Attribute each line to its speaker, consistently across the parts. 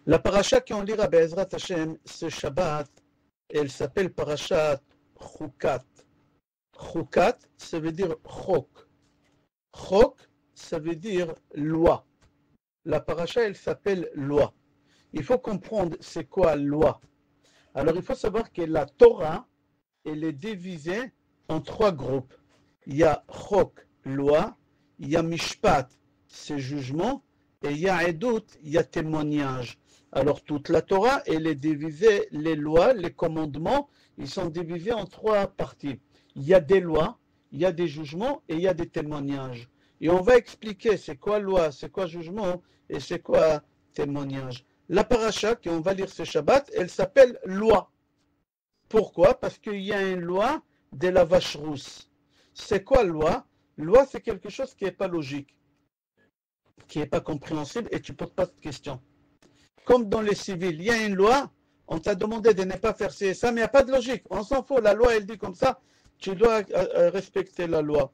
Speaker 1: La paracha qu'on lira Be'ezrat Hashem ce Shabbat, elle s'appelle Parashat Chukat. Chukat, ça veut dire chok. Chok, ça veut dire loi. La paracha, elle s'appelle loi. Il faut comprendre c'est quoi loi. Alors il faut savoir que la Torah, elle est divisée en trois groupes. Il y a chok, loi, il y a mishpat, c'est jugement, et il y a edut, il y a témoignage. Alors toute la Torah, elle est divisée, les lois, les commandements, ils sont divisés en trois parties. Il y a des lois, il y a des jugements et il y a des témoignages. Et on va expliquer c'est quoi loi, c'est quoi jugement et c'est quoi témoignage. La paracha qu'on va lire ce Shabbat, elle s'appelle loi. Pourquoi? Parce qu'il y a une loi de la vache rousse. C'est quoi loi? Loi, c'est quelque chose qui n'est pas logique, qui n'est pas compréhensible et tu ne poses pas de questions. Comme dans les civils, il y a une loi, on t'a demandé de ne pas faire ça, mais il n'y a pas de logique. On s'en fout, la loi, elle dit comme ça, tu dois respecter la loi.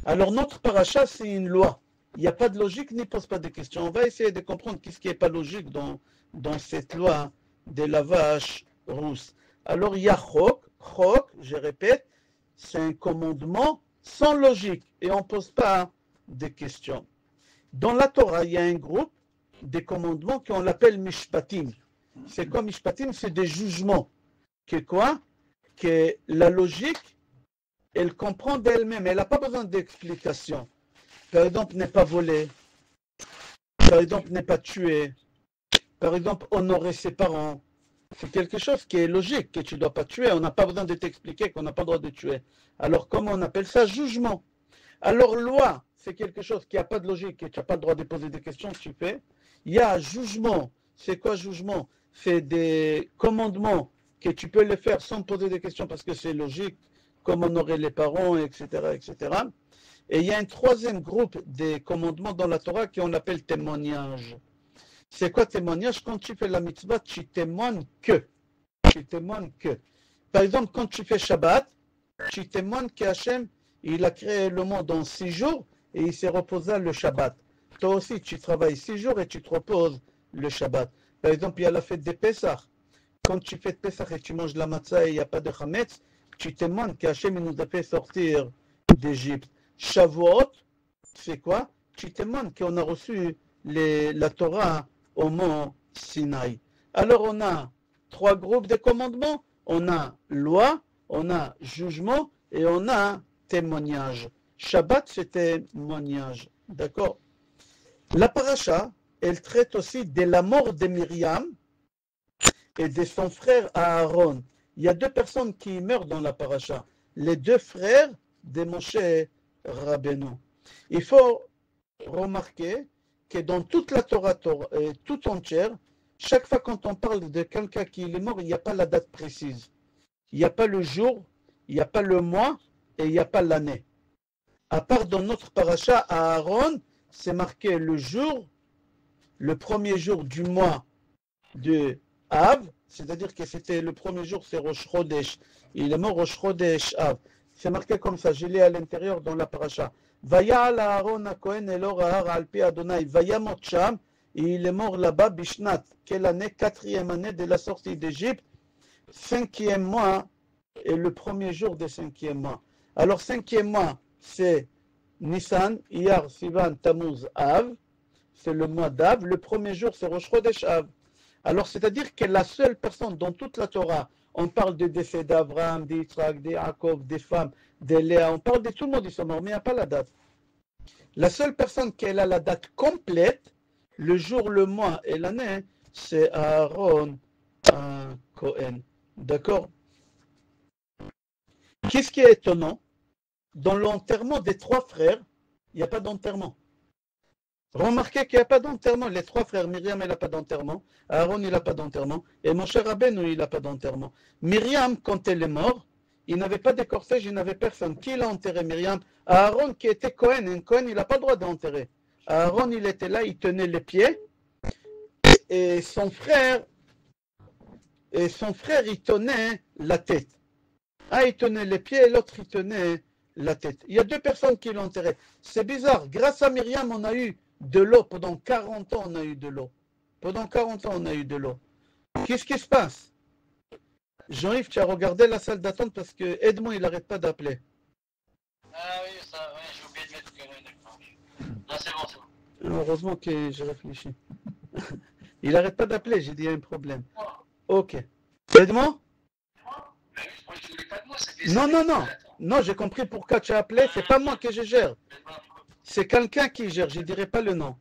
Speaker 1: Alors notre paracha, c'est une loi. Il n'y a pas de logique, n'y pose pas de questions. On va essayer de comprendre qu'est-ce qui n'est pas logique dans cette loi de la vache rousse. Alors il y a chok, je répète, c'est un commandement sans logique et on ne pose pas de questions. Dans la Torah, il y a un groupe des commandements qu'on l'appelle mishpatim. C'est quoi mishpatim? C'est des jugements. Que quoi? Que la logique, elle comprend d'elle-même, elle n'a pas besoin d'explication. Par exemple, ne pas voler. Par exemple, ne pas tuer. Par exemple, honorer ses parents. C'est quelque chose qui est logique, que tu ne dois pas tuer. On n'a pas besoin de t'expliquer qu'on n'a pas le droit de tuer. Alors, comment on appelle ça? Jugement. Alors, loi, c'est quelque chose qui n'a pas de logique et tu n'as pas le droit de poser des questions, tu fais. Il y a jugement. C'est quoi jugement? C'est des commandements que tu peux les faire sans poser des questions parce que c'est logique, comme honorer les parents, etc., etc. Et il y a un troisième groupe des commandements dans la Torah qu'on appelle témoignage. C'est quoi témoignage? Quand tu fais la mitzvah, tu témoignes que. Tu témoignes que. Par exemple, quand tu fais Shabbat, tu témoignes qu'Hachem, il a créé le monde en 6 jours et il s'est reposé le Shabbat. Toi aussi, tu travailles 6 jours et tu te reposes le Shabbat. Par exemple, il y a la fête des Pessah. Quand tu fais Pessah et tu manges la matzah et il n'y a pas de chametz, tu témoignes qu'Hachem nous a fait sortir d'Égypte. Shavuot, c'est quoi? Tu témoignes qu'on a reçu la Torah au mont Sinaï. Alors on a trois groupes de commandements. On a loi, on a jugement et on a témoignage. Shabbat, c'est témoignage. D'accord? La paracha, elle traite aussi de la mort de Myriam et de son frère Aaron. Il y a deux personnes qui meurent dans la paracha. Les deux frères de Moshe Rabbeinu. Il faut remarquer que dans toute la Torah tout entière, chaque fois quand on parle de quelqu'un qui est mort, il n'y a pas la date précise. Il n'y a pas le jour, il n'y a pas le mois et il n'y a pas l'année. À part dans notre paracha, à Aaron, c'est marqué le jour, le premier jour du mois de Av, c'est-à-dire que c'était le premier jour, c'est Rosh Chodesh. Il est mort Rosh Chodesh Av. C'est marqué comme ça, je l'ai à l'intérieur dans la paracha. Vayal Aaron HaKohen Elor Ahar Alpi Adonai, Vayamot Sham, et il est mort là-bas, Bishnat. Quelle année? 4e année de la sortie d'Égypte, 5e mois, et le premier jour des 5e mois. Alors 5e mois, c'est Nissan, Iyar, Sivan, Tammuz, Av, c'est le mois d'Av. Le premier jour, c'est Rosh Chodesh Av. Alors c'est-à-dire que la seule personne dans toute la Torah, on parle de décès d'Abraham, d'Yitzhak, d'Yaakov, des femmes, de Léa, on parle de tout le monde, ils sont morts, mais il n'y a pas la date. La seule personne qui a la date complète, le jour, le mois et l'année, c'est Aaron Cohen. D'accord? Qu'est-ce qui est étonnant? Dans l'enterrement des trois frères, il n'y a pas d'enterrement. Remarquez qu'il n'y a pas d'enterrement. Les trois frères, Myriam, elle n'a pas d'enterrement. Aaron, il n'a pas d'enterrement. Et Moshe Rabbeinu, il n'a pas d'enterrement. Myriam, quand elle est morte, il n'avait pas de cortège, il n'avait personne. Qui l'a enterré, Myriam? Aaron, qui était Cohen. Un Cohen, il n'a pas le droit d'enterrer. Aaron, il était là, il tenait les pieds. Et son frère, il tenait la tête. Un, il tenait les pieds et l'autre, il tenait la tête. Il y a deux personnes qui l'ont enterré. C'est bizarre. Grâce à Myriam, on a eu de l'eau. Pendant 40 ans, on a eu de l'eau. Pendant 40 ans, on a eu de l'eau. Qu'est-ce qui se passe? Jean-Yves, tu as regardé la salle d'attente parce que Edmond, il n'arrête pas d'appeler.
Speaker 2: Ah oui, ça, ouais, j'ai oublié de mettre que d'accord. Là, c'est bon, c'est bon.
Speaker 1: Heureusement que j'ai réfléchi. Il n'arrête pas d'appeler, j'ai dit il y a un problème. Ok. Edmond?
Speaker 2: Mais oui, moi, je voulais pas de moi,
Speaker 1: Non, non, non. Non, j'ai compris pourquoi tu as appelé. C'est pas moi que je gère. C'est quelqu'un qui gère, je ne dirai pas le nom.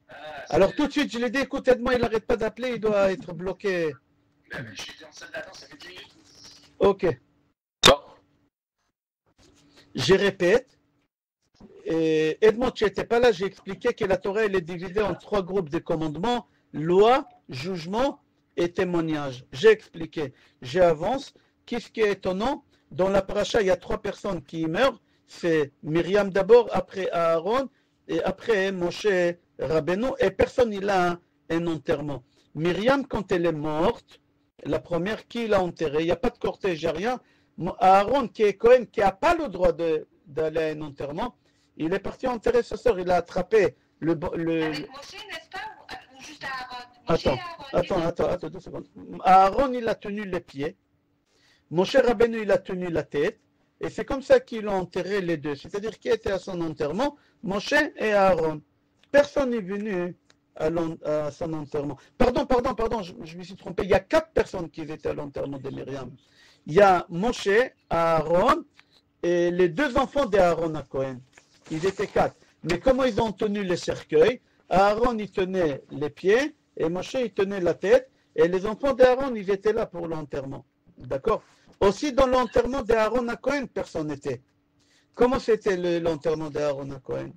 Speaker 1: Alors tout de suite, je lui ai dit, écoute, Edmond, il n'arrête pas d'appeler, il doit être bloqué.
Speaker 2: Mais je suis en salle d'attente, ça fait 10 minutes.
Speaker 1: Ok.
Speaker 2: Bon.
Speaker 1: Je répète. Et Edmond, tu n'étais pas là, j'ai expliqué que la Torah elle est divisée en 3 groupes de commandements, loi, jugement et témoignage. J'ai expliqué, j'avance. Qu'est-ce qui est étonnant? Dans la paracha, il y a 3 personnes qui meurent. C'est Myriam d'abord, après Aaron, et après Moshe Rabbeinu, et personne il a un enterrement. Myriam, quand elle est morte, la première, qui l'a enterrée? Il n'y a pas de cortège, il n'y a rien. Aaron, qui est Cohen, qui n'a pas le droit d'aller à un enterrement, il est parti enterrer sa sœur, il a attrapé le...
Speaker 3: Avec Moshe, n'est-ce pas? Ou juste Aaron?
Speaker 1: Attends, 2 secondes. Aaron, il a tenu les pieds. Moshe Rabbeinu, il a tenu la tête. Et c'est comme ça qu'ils ont enterré les deux. C'est-à-dire qui était à son enterrement? Moshe et Aaron. Personne n'est venu à son enterrement. Pardon, je me suis trompé. Il y a 4 personnes qui étaient à l'enterrement de Myriam. Il y a Moshe, Aaron et les 2 enfants d'Aaron à Cohen. Ils étaient 4. Mais comment ils ont tenu le cercueil? Aaron, il tenait les pieds et Moshe, il tenait la tête. Et les enfants d'Aaron, ils étaient là pour l'enterrement. D'accord? Aussi, dans l'enterrement d'Aaron à Cohen, personne n'était. Comment c'était l'enterrement d'Aaron à Cohen?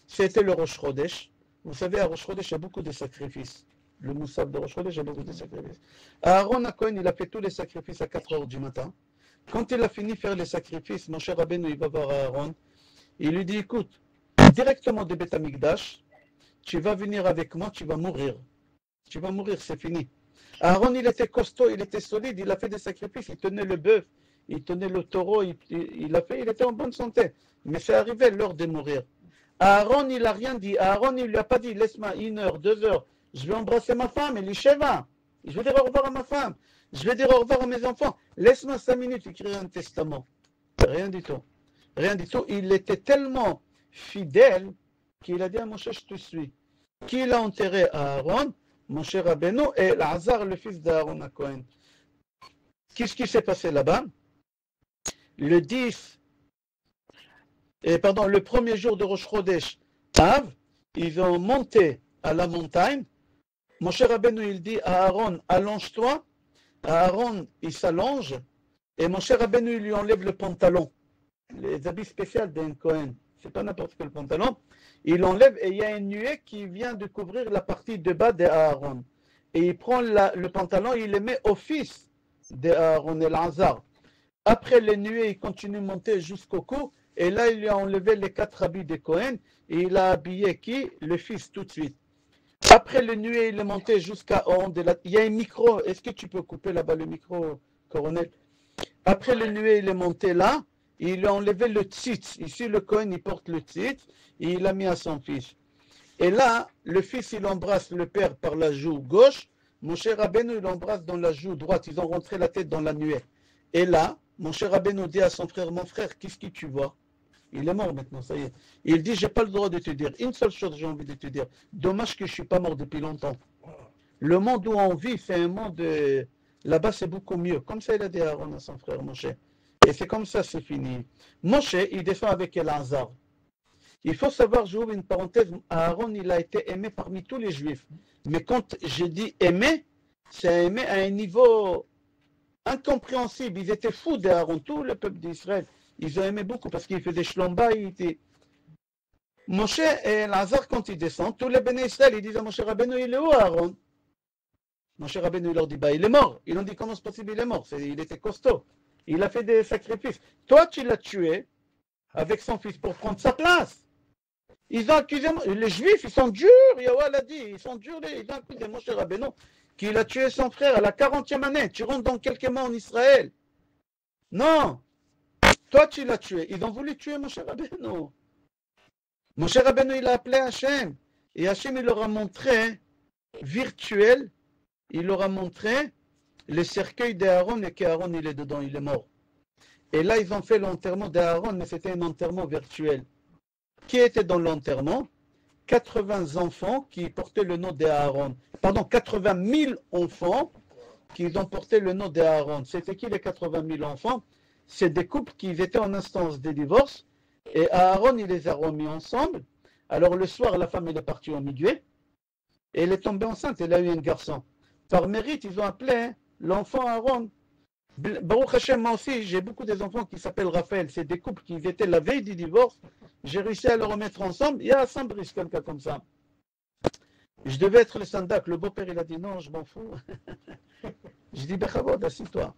Speaker 1: C'était le Rosh Chodesh. Vous savez, à Rosh Chodesh, il y a beaucoup de sacrifices. Le Moussaf de Rosh Chodesh, il y a beaucoup de sacrifices. Aaron à Cohen, il a fait tous les sacrifices à 4 heures du matin. Quand il a fini de faire les sacrifices, mon cher Rabbeinu, il va voir Aaron. Il lui dit, écoute, directement de Beth Amikdash, tu vas venir avec moi, tu vas mourir. Tu vas mourir, c'est fini. Aaron, il était costaud, il était solide, il a fait des sacrifices, il tenait le bœuf, il tenait le taureau, il était en bonne santé. Mais c'est arrivé l'heure de mourir. Aaron, il n'a rien dit. Aaron, il ne lui a pas dit, laisse-moi 1 heure, 2 heures, je vais embrasser ma femme, elle est Sheva. Je vais dire au revoir à ma femme, je vais dire au revoir à mes enfants. Laisse-moi 5 minutes écrire un testament. Rien du tout. Rien du tout. Il était tellement fidèle qu'il a dit à Moshe, je te suis. Qui l'a enterré à Aaron? Moshe Rabbeinu et Lazar, le fils d'Aaron à Cohen. Qu'est-ce qui s'est passé là-bas? Le 1er jour de Rosh Chodesh, Av, ils ont monté à la montagne. Moshe Rabbeinu, il dit à Aaron, allonge-toi. Aaron, il s'allonge. Et Moshe Rabbeinu, il lui enlève le pantalon. Les habits spéciaux d'un Cohen. C'est pas n'importe quel pantalon. Il enlève et il y a une nuée qui vient de couvrir la partie de bas d'Aaron. Et il prend le pantalon et il le met au fils d'Aaron et Lazar. Après les nuées, il continue à monter jusqu'au cou. Et là, il lui a enlevé les 4 habits de Cohen. Et il a habillé qui? Le fils tout de suite. Après les nuées, il est monté jusqu'à haut de la... Il y a un micro. Est-ce que tu peux couper là-bas le micro, Coronel? Après les nuées, il est monté là. Il lui a enlevé le tzitz. Ici, le Cohen, il porte le tzitz. Et il l'a mis à son fils. Et là, le fils, il embrasse le père par la joue gauche. Mon cher Rabbeinu, il embrasse dans la joue droite. Ils ont rentré la tête dans la nuée. Et là, mon cher Rabbeinu dit à son frère, mon frère, qu'est-ce que tu vois? Il est mort maintenant, ça y est. Il dit, j'ai pas le droit de te dire. Une seule chose, j'ai envie de te dire. Dommage que je suis pas mort depuis longtemps. Le monde où on vit, c'est un monde... Là-bas, c'est beaucoup mieux. Comme ça, il a dit à Aaron, à son frère Moshe. Et c'est comme ça, c'est fini. Moshe, il descend avec Elazar. Il faut savoir, j'ouvre une parenthèse, Aaron, il a été aimé parmi tous les Juifs. Mais quand je dis aimé, c'est aimé à un niveau incompréhensible. Ils étaient fous d'Aaron, tout le peuple d'Israël. Ils ont aimé beaucoup parce qu'il faisait shlomba. Moshe et Lazare, quand ils descendent, tous les béné Israël, ils disent à Moshe Rabbeinu, il est où Aaron? Moshe Rabbeinu, il leur dit, il est mort. Ils ont dit, comment c'est possible, il est mort? Il était costaud. Il a fait des sacrifices. Toi, tu l'as tué avec son fils pour prendre sa place. Ils ont accusé, les Juifs, ils sont durs, Yahweh l'a dit, ils sont durs, ils ont accusé Moshe Rabbeinu qu'il a tué son frère à la 40e année. Tu rentres dans quelques mois en Israël. Non, toi tu l'as tué. Ils ont voulu tuer Moshe Rabbeinu. Moshe Rabbeinu, il a appelé Hachem. Et Hachem, il leur a montré virtuel il leur a montré le cercueil d'Aaron et qu'Aaron il est dedans, il est mort. Et là, ils ont fait l'enterrement d'Aaron, mais c'était un enterrement virtuel. Qui était dans l'enterrement? 80 enfants qui portaient le nom d'Aaron. Pardon, 80 000 enfants qui ont porté le nom d'Aaron. C'était qui les 80 000 enfants? C'est des couples qui étaient en instance de divorce. Et Aaron, il les a remis ensemble. Alors le soir, la femme elle est partie au milieu. Et elle est tombée enceinte, elle a eu un garçon. Par mérite, ils ont appelé l'enfant Aaron. Baruch Hashem, moi aussi, j'ai beaucoup des enfants qui s'appellent Raphaël. C'est des couples qui étaient la veille du divorce. J'ai réussi à les remettre ensemble. Il y a Saint-Brice, quelqu'un comme ça. Je devais être le sandak. Le beau-père, il a dit non, je m'en fous. Je dis, Bechavod, assis-toi.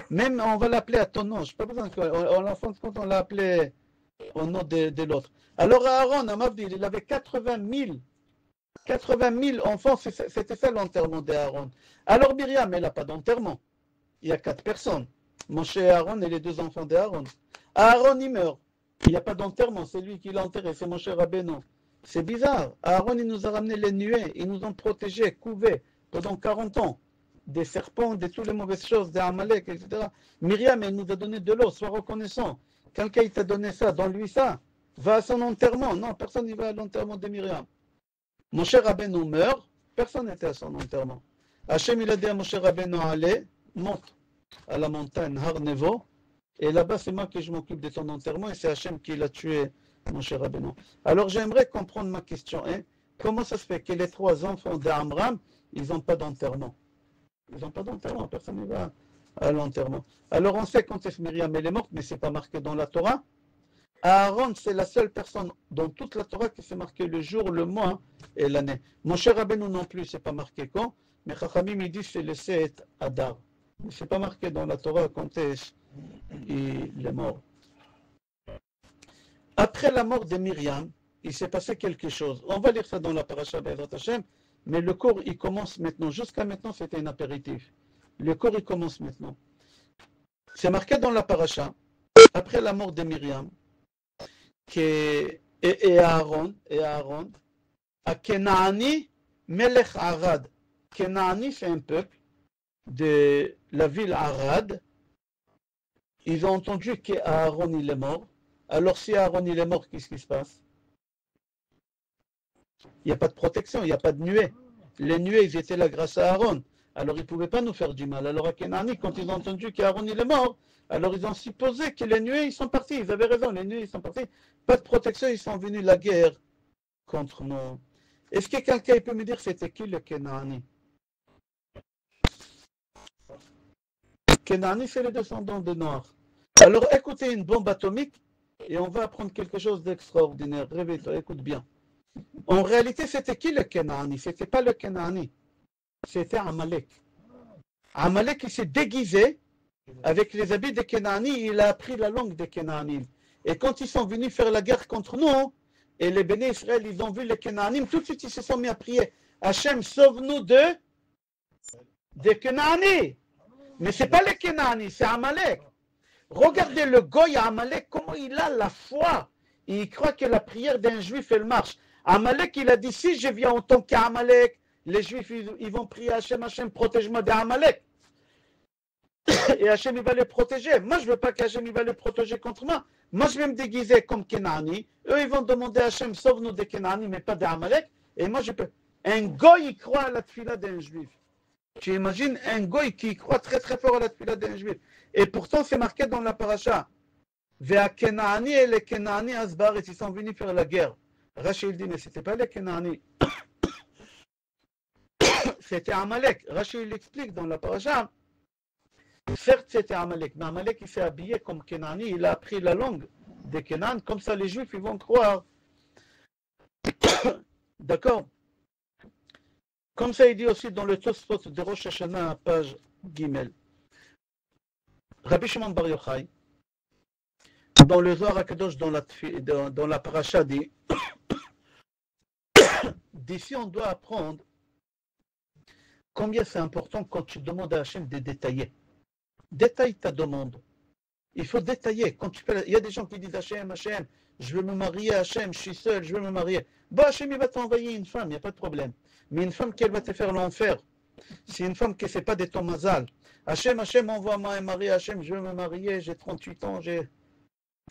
Speaker 1: Même, on va l'appeler à ton nom. Je n'ai pas besoin en fin de compte, on l'a appelé au nom de l'autre. Alors, Aaron, à Mavdil, il avait 80 000 enfants. C'était ça l'enterrement d'Aaron. Alors, Myriam, elle n'a pas d'enterrement. Il y a 4 personnes. Moshe et Aaron et les 2 enfants d'Aaron. Aaron, il meurt. Il n'y a pas d'enterrement. C'est lui qui l'a enterré. C'est Moshe Rabbeinu. C'est bizarre. Aaron, il nous a ramené les nuées. Ils nous ont protégés, couvés pendant 40 ans. Des serpents, de toutes les mauvaises choses, des Amalek, etc. Myriam, elle nous a donné de l'eau. Sois reconnaissant. Quelqu'un t'a donné ça, donne-lui ça. Va à son enterrement. Non, personne n'y va à l'enterrement de Myriam. Moshe Rabbeinu meurt. Personne n'était à son enterrement. Hachem, il a dit à Moshe Rabbeinu, allez, monte à la montagne Har Nevo, et là-bas c'est moi qui je m'occupe de ton enterrement, et c'est Hachem qui l'a tué, mon cher Rabbeinu. Alors j'aimerais comprendre ma question, hein? Comment ça se fait que les 3 enfants d'Amram, ils n'ont pas d'enterrement? Ils n'ont pas d'enterrement, personne ne va à l'enterrement. Alors on sait quand Myriam elle est morte, mais ce n'est pas marqué dans la Torah. Aaron, c'est la seule personne dans toute la Torah qui s'est marqué le jour, le mois et l'année. Mon cher Rabbeinu non plus, c'est pas marqué quand, mais Chachamim il dit c'est le Seet Adar. Ce n'est pas marqué dans la Torah quand il est mort. Après la mort de Myriam, il s'est passé quelque chose. On va lire ça dans la paracha Be'ezrat Hashem, mais le cours il commence maintenant. Jusqu'à maintenant, c'était un apéritif. Le cours il commence maintenant. C'est marqué dans la paracha, après la mort de Myriam, et Aaron, à Kenaani, Melech Arad. Kenaani, c'est un peuple de la ville Arad. Ils ont entendu qu'Aaron il est mort. Alors si Aaron il est mort, qu'est-ce qui se passe? Il n'y a pas de protection, il n'y a pas de nuée. Les nuées, ils étaient là grâce à Aaron. Alors ils ne pouvaient pas nous faire du mal. Alors à Kenaani, quand ils ont entendu qu'Aaron il est mort, alors ils ont supposé que les nuées, ils sont partis. Ils avaient raison, les nuées, ils sont partis. Pas de protection, ils sont venus la guerre contre nous. Est-ce que quelqu'un peut me dire c'était qui le Kenaani? Kenaani, c'est les descendants de Noir. Alors écoutez une bombe atomique et on va apprendre quelque chose d'extraordinaire. Réveille-toi, écoute bien. En réalité, c'était qui le Kenaani? C'était pas le Kenaani. C'était Amalek. Amalek, il s'est déguisé avec les habits des Kenaani, il a appris la langue des Kenaani. Et quand ils sont venus faire la guerre contre nous, et les béné Israël, ils ont vu les Kenaani, tout de suite ils se sont mis à prier. Hachem, sauve-nous des Kenaani. Mais ce n'est pas les Kenaani, c'est Amalek. Regardez le goy à Amalek, comment il a la foi. Il croit que la prière d'un juif, elle marche. Amalek, il a dit, si je viens en tant qu'Amalek, les juifs, ils vont prier Hachem, Hachem, protège-moi d'Amalek. Et Hachem, il va les protéger. Moi, je ne veux pas qu'Hachem, il va les protéger contre moi. Moi, je vais me déguiser comme Kenaani. Eux, ils vont demander à Hachem, sauve-nous des Kenaani, mais pas d'Amalek. Et moi, je peux. Un goy, il croit à la tfila d'un juif. Tu imagines un goy qui croit très très fort à la tfila d'un juif. Et pourtant, c'est marqué dans la paracha. Vea Kenaani et les Kenaani Asbaret, ils sont venus faire la guerre. Rachel dit, mais ce n'était pas les Kenaani. C'était Amalek. Rachel l'explique dans la paracha. Certes, c'était Amalek, mais Amalek, il s'est habillé comme Kenaani, il a appris la langue des Kenan, comme ça les Juifs, ils vont croire. D'accord? Comme ça, il dit aussi dans le Tosfot de Rosh Hashanah, page Gimel. Rabbi Shimon Bar Yochai, dans le Zohar HaKadosh, dans la paracha, dit d'ici, on doit apprendre combien c'est important quand tu demandes à Hachem de détailler. Détaille ta demande. Il faut détailler. Quand tu fais, il y a des gens qui disent Hachem, Hachem, je veux me marier, Hachem, je suis seul, je veux me marier. Bah, Hachem, il va t'envoyer une femme, il n'y a pas de problème. Mais une femme qui va te faire l'enfer, C'est une femme qui ne sait pas de ton mazal. Hachem, envoie-moi un mari. Hachem, je veux me marier, j'ai 38 ans, Il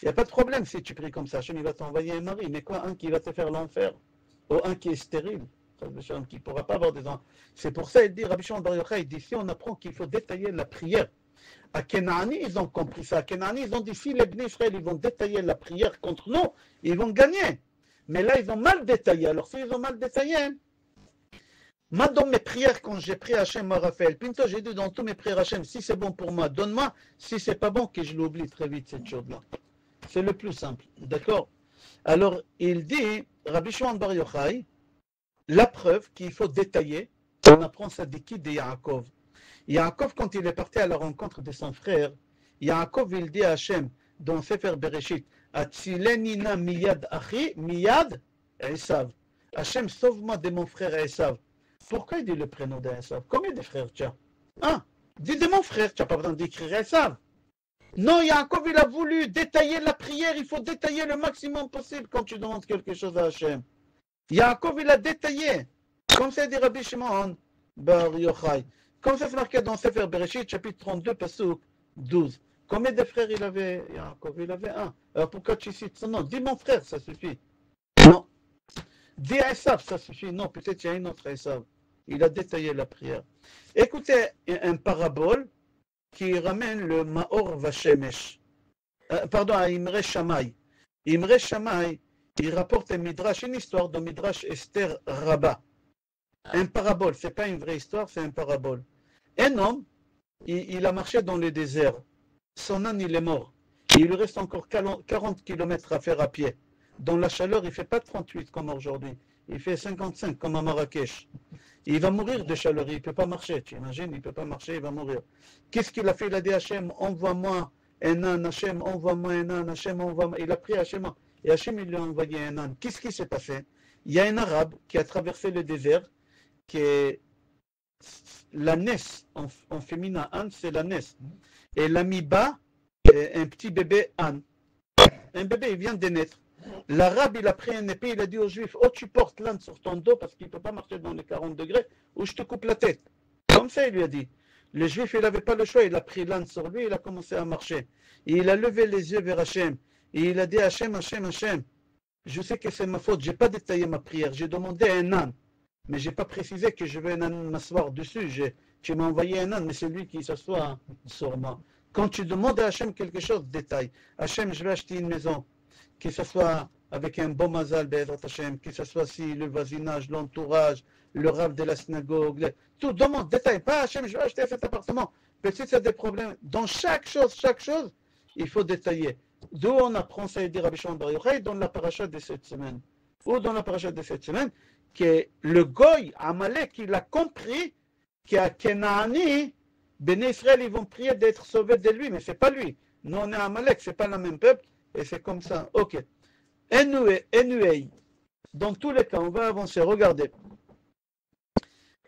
Speaker 1: n'y a pas de problème si tu pries comme ça. Hachem, il va t'envoyer un mari. Mais quoi, un qui va te faire l'enfer? Ou un qui est stérile, qui ne pourra pas avoir des enfants. C'est pour ça, il dit, Rabbi Shimon Bar Yochai, il dit, si on apprend qu'il faut détailler la prière. À Kenaani, ils ont compris ça. À Kenaani, ils ont dit, si les Bnei Israël, ils vont détailler la prière contre nous, ils vont gagner. Mais là, ils ont mal détaillé. Alors, s'ils ont mal détaillé, moi, dans mes prières, quand j'ai prié Hachem à Raphaël Pinto, j'ai dit dans tous mes prières Hachem, si c'est bon pour moi, donne-moi. Si c'est pas bon, que je l'oublie très vite, cette chose-là. C'est le plus simple. D'accord? Alors, il dit, Rabbi Shimon Bar Yochai, la preuve qu'il faut détailler, on apprend ça de qui? De Yaakov. Yaakov, quand il est parti à la rencontre de son frère, Yaakov, il dit à Hachem, dans Sefer Bereshit, Atzilenina miyad achi, miyad Esav. Hachem, sauve-moi de mon frère Esav. Pourquoi il dit le prénom d'Esav? Combien de frères tu as? Un. Dis de mon frère, tu n'as pas besoin d'écrire Esav. Non, Yaakov, il a voulu détailler la prière, il faut détailler le maximum possible quand tu demandes quelque chose à Hachem. Yaakov, il a détaillé, comme ça dit Rabbi Shimon Bar Yochai. Comme ça c'est marqué dans Sefer Bereshit, chapitre 32, Pasuk 12. Combien de frères il avait? Yaakov, il avait un. Alors pourquoi tu cites son nom? Dis mon frère, ça suffit. Non. Dis Esav, ça suffit. Non, peut-être il y a une autre Esav. Il a détaillé la prière. Écoutez un parabole qui ramène le Maor Vashemesh. Pardon, à Imre Shammai. Imre Shammai, il rapporte un midrash, une histoire de midrash Esther Rabbah. Un parabole, ce n'est pas une vraie histoire, c'est un parabole. Un homme, il a marché dans le désert. Son âne, il est mort. Il lui reste encore 40 km à faire à pied. Dans la chaleur, il ne fait pas 38 comme aujourd'hui. Il fait 55 comme à Marrakech. Il va mourir de chaleur, il ne peut pas marcher. Tu imagines, il ne peut pas marcher, il va mourir. Qu'est-ce qu'il a fait? Il a dit Hachem, envoie-moi un âne, Hachem, envoie-moi un âne, Hachem, envoie-moi. Il a pris Hachem, et Hachem, il lui a envoyé un âne. Qu'est-ce qui s'est passé? Il y a un arabe qui a traversé le désert, qui est la Nes, en féminin, âne, c'est la Nes. Et l'amiba, un petit bébé âne. Un bébé, il vient de naître. L'arabe, il a pris un épée, il a dit aux juifs, oh, tu portes l'âne sur ton dos parce qu'il ne peut pas marcher dans les 40 degrés, ou je te coupe la tête. Comme ça, il lui a dit. Le juif, il n'avait pas le choix, il a pris l'âne sur lui, il a commencé à marcher. Et il a levé les yeux vers Hachem. Et il a dit, Hachem, Hachem, Hachem, je sais que c'est ma faute, je n'ai pas détaillé ma prière, j'ai demandé un âne. Mais je n'ai pas précisé que je vais m'asseoir dessus. Tu m'as envoyé un âne, mais c'est lui qui s'assoit sur moi. Quand tu demandes à Hachem quelque chose, détaille. Hachem, je vais acheter une maison, que ce soit avec un bon mazal, Be'ezrat Hachem, que ce soit si le voisinage, l'entourage, le rave de la synagogue, tout, demande, détaille. Pas Hachem, je vais acheter cet appartement. Peut-être qu'il y a des problèmes. Dans chaque chose, il faut détailler. D'où on apprend ça, dit Rabbi Shimon Bar Yochai, dans la paracha de cette semaine. Ou dans la paracha de cette semaine, que le Goy, Amalek, il a compris qu'à Kenaani, Béné Israël, ils vont prier d'être sauvés de lui, mais ce n'est pas lui. Nous, on est Amalek, ce n'est pas le même peuple, et c'est comme ça. Ok. Anyway, dans tous les cas, on va avancer. Regardez.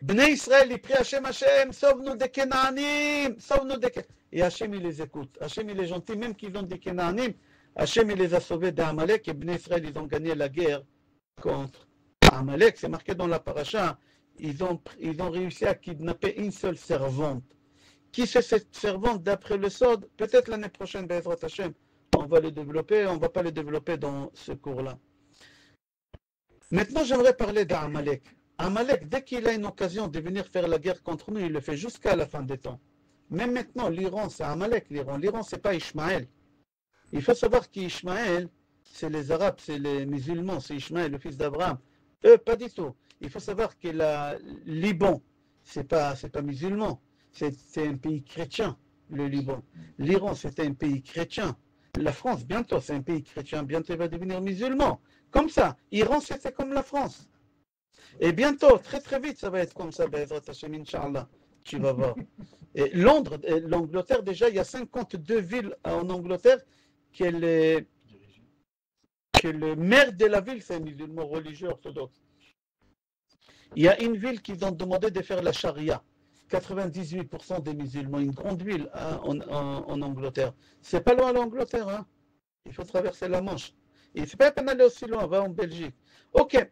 Speaker 1: Béné Israël, il prie Hachem, Hachem, sauve-nous des Kenaanim, sauve-nous des Kenaanim. Et Hachem, il les écoute. Hachem, il est gentil, même qu'ils ont des Kenaanim. Hachem, il les a sauvés d'Amalek, et Béné Israël, ils ont gagné la guerre contre Amalek. C'est marqué dans la paracha. Ils ont réussi à kidnapper une seule servante. Qui c'est cette servante d'après le Sod? Peut-être l'année prochaine, Be'ezrat Hachem, on va le développer, on ne va pas le développer dans ce cours-là. Maintenant, j'aimerais parler d'Amalek. Amalek, dès qu'il a une occasion de venir faire la guerre contre nous, il le fait jusqu'à la fin des temps. Même maintenant, l'Iran, c'est Amalek, l'Iran. L'Iran, ce n'est pas Ishmaël. Il faut savoir qu'Ishmaël, c'est les Arabes, c'est les musulmans, c'est Ishmaël, le fils d'Abraham. Eux, pas du tout. Il faut savoir que le Liban, c'est pas musulman. C'est un pays chrétien, le Liban. L'Iran, c'est un pays chrétien. La France, bientôt, c'est un pays chrétien. Bientôt, il va devenir musulman. Comme ça. Iran, c'était comme la France. Et bientôt, très très vite, ça va être comme ça, Be'ezrat Hachem, Inch'Allah. Tu vas voir. Et Londres, l'Angleterre, déjà, il y a 52 villes en Angleterre que le maire de la ville, c'est un musulman religieux orthodoxe. Il y a une ville qui ont demandé de faire la charia. 98% des musulmans, une grande ville en Angleterre. C'est pas loin l'Angleterre, hein? Il faut traverser la Manche. Et c'est pas peine d'aller aussi loin, va en Belgique. Ok.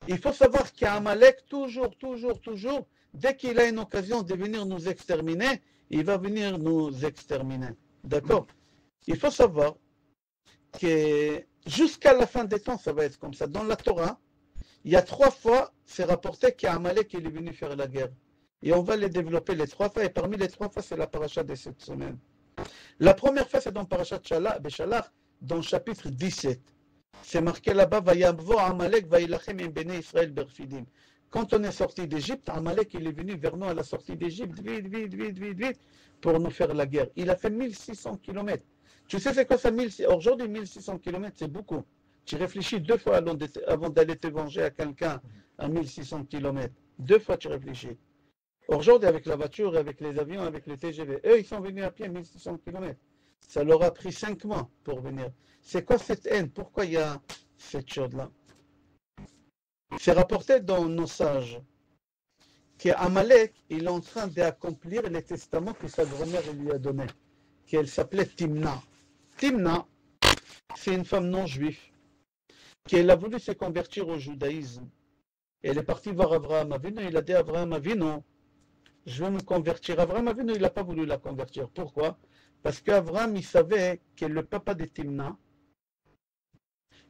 Speaker 1: Il faut savoir qu'Amalek, toujours, Dès qu'il a une occasion de venir nous exterminer, il va venir nous exterminer. D'accord? Il faut savoir que jusqu'à la fin des temps, ça va être comme ça. Dans la Torah, il y a 3 fois, c'est rapporté qu'Amalek est venu faire la guerre. Et on va les développer les 3 fois. Et parmi les 3 fois, c'est la paracha de cette semaine. La première fois, c'est dans Parashat Beshalach, dans le chapitre 17. C'est marqué là-bas, Vayavo Amalek Vailachem im Bnei Israël berfidim. Quand on est sorti d'Égypte, Amalek il est venu vers nous à la sortie d'Égypte, vite, pour nous faire la guerre. Il a fait 1600 km. Tu sais c'est quoi ça? Aujourd'hui, 1600 km, c'est beaucoup. Tu réfléchis 2 fois avant d'aller te venger à quelqu'un à 1600 km. 2 fois tu réfléchis. Aujourd'hui, avec la voiture, avec les avions, avec les TGV, eux, ils sont venus à pied 1600 km. Ça leur a pris 5 mois pour venir. C'est quoi cette haine? Pourquoi il y a cette chose-là? C'est rapporté dans nos sages qu'Amalek, il est en train d'accomplir les testaments que sa grand-mère lui a donnés, qu'elle s'appelait Timna. Timna, c'est une femme non juive, qu'elle a voulu se convertir au judaïsme. Elle est partie voir Abraham Avinu, il a dit à Abraham Avinu, je vais me convertir. Abraham Avinu, il n'a pas voulu la convertir. Pourquoi? Parce qu'Abraham, il savait que le papa de Timna,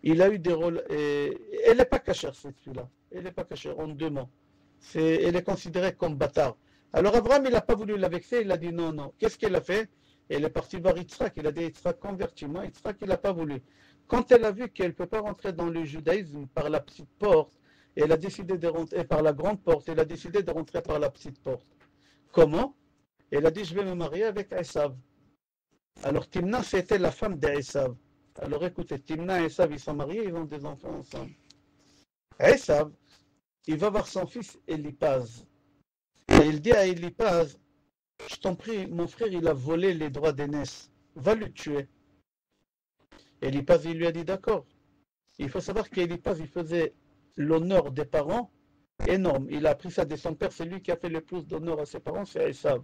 Speaker 1: il a eu des rôles. Elle n'est pas cachère, cette fille-là. Elle n'est pas cachère, en 2 mots. Elle est considérée comme bâtard. Alors Abraham, il n'a pas voulu la vexer, il a dit non, non. Qu'est-ce qu'elle a fait? Elle est partie voir Yitzhak. Il a dit Yitzhak, convertis-moi. Yitzhak, il n'a pas voulu. Quand elle a vu qu'elle ne peut pas rentrer dans le judaïsme par la petite porte, elle a décidé de rentrer par la grande porte, elle a décidé de rentrer par la petite porte. Comment? Elle a dit je vais me marier avec Esav. Alors Timna, c'était la femme d'Esav. Alors écoutez, Timna et Esav, ils sont mariés, ils ont des enfants ensemble. Esav, il va voir son fils Elipaz. Et il dit à Elipaz, je t'en prie, mon frère, il a volé les droits d'aînesse. Va le tuer. Elipaz, il lui a dit d'accord. Il faut savoir qu'Elipaz, il faisait l'honneur des parents énorme. Il a appris ça de son père. C'est lui qui a fait le plus d'honneur à ses parents, c'est Esav.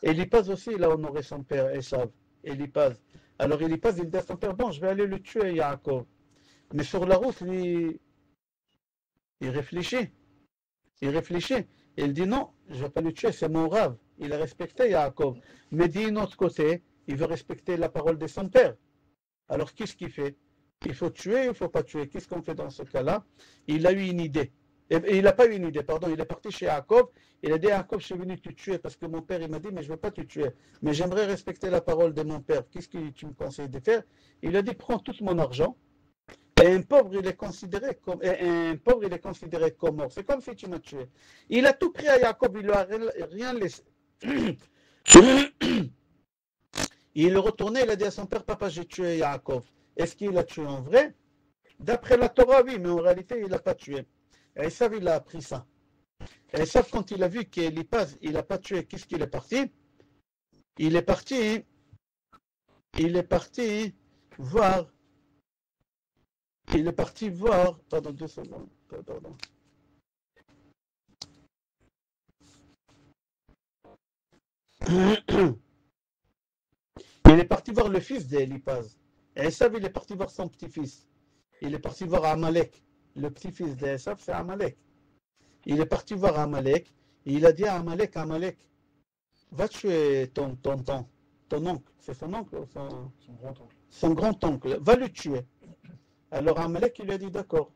Speaker 1: Elipaz aussi, il a honoré son père, Esav. Elipaz. Alors Elipaz, il dit à son père, bon, je vais aller le tuer, Yaakov. Mais sur la route, lui, il réfléchit. Il réfléchit. Il dit non, je ne vais pas le tuer, c'est mon rave. Il a respecté Yaakov. Mais d'un autre côté, il veut respecter la parole de son père. Alors qu'est-ce qu'il fait? Il faut tuer, il ne faut pas tuer. Qu'est-ce qu'on fait dans ce cas-là? Il a eu une idée. Et il n'a pas eu une idée, pardon. Il est parti chez Yaakov. Il a dit à Yaakov, je suis venu te tuer parce que mon père, il m'a dit, mais je ne veux pas te tuer. Mais j'aimerais respecter la parole de mon père. Qu'est-ce que tu me conseilles de faire? Il a dit, prends tout mon argent. Et un pauvre, il est considéré comme mort. C'est comme si tu m'as tué. Il a tout pris à Yaakov, il ne lui a rien laissé. Il est retourné, il a dit à son père, papa, j'ai tué Yaakov. Est-ce qu'il a tué en vrai? D'après la Torah, oui, mais en réalité, il n'a pas tué. Et Esav, il a appris ça. Et Esav, quand il a vu qu'Elipaz, il n'a pas tué, qu'est-ce qu'il est parti? Il est parti voir. Il est parti voir. Pardon, 2 secondes. Pardon. Il est parti voir le fils d'Elipaz. Et Esav, il est parti voir son petit-fils. Il est parti voir Amalek. Le petit-fils d'Esav, c'est Amalek. Il est parti voir Amalek. Et il a dit à Amalek, Amalek, va tuer ton oncle. C'est son oncle ou son grand-oncle? Son grand-oncle. Va le tuer. Alors Amalek, il lui a dit d'accord.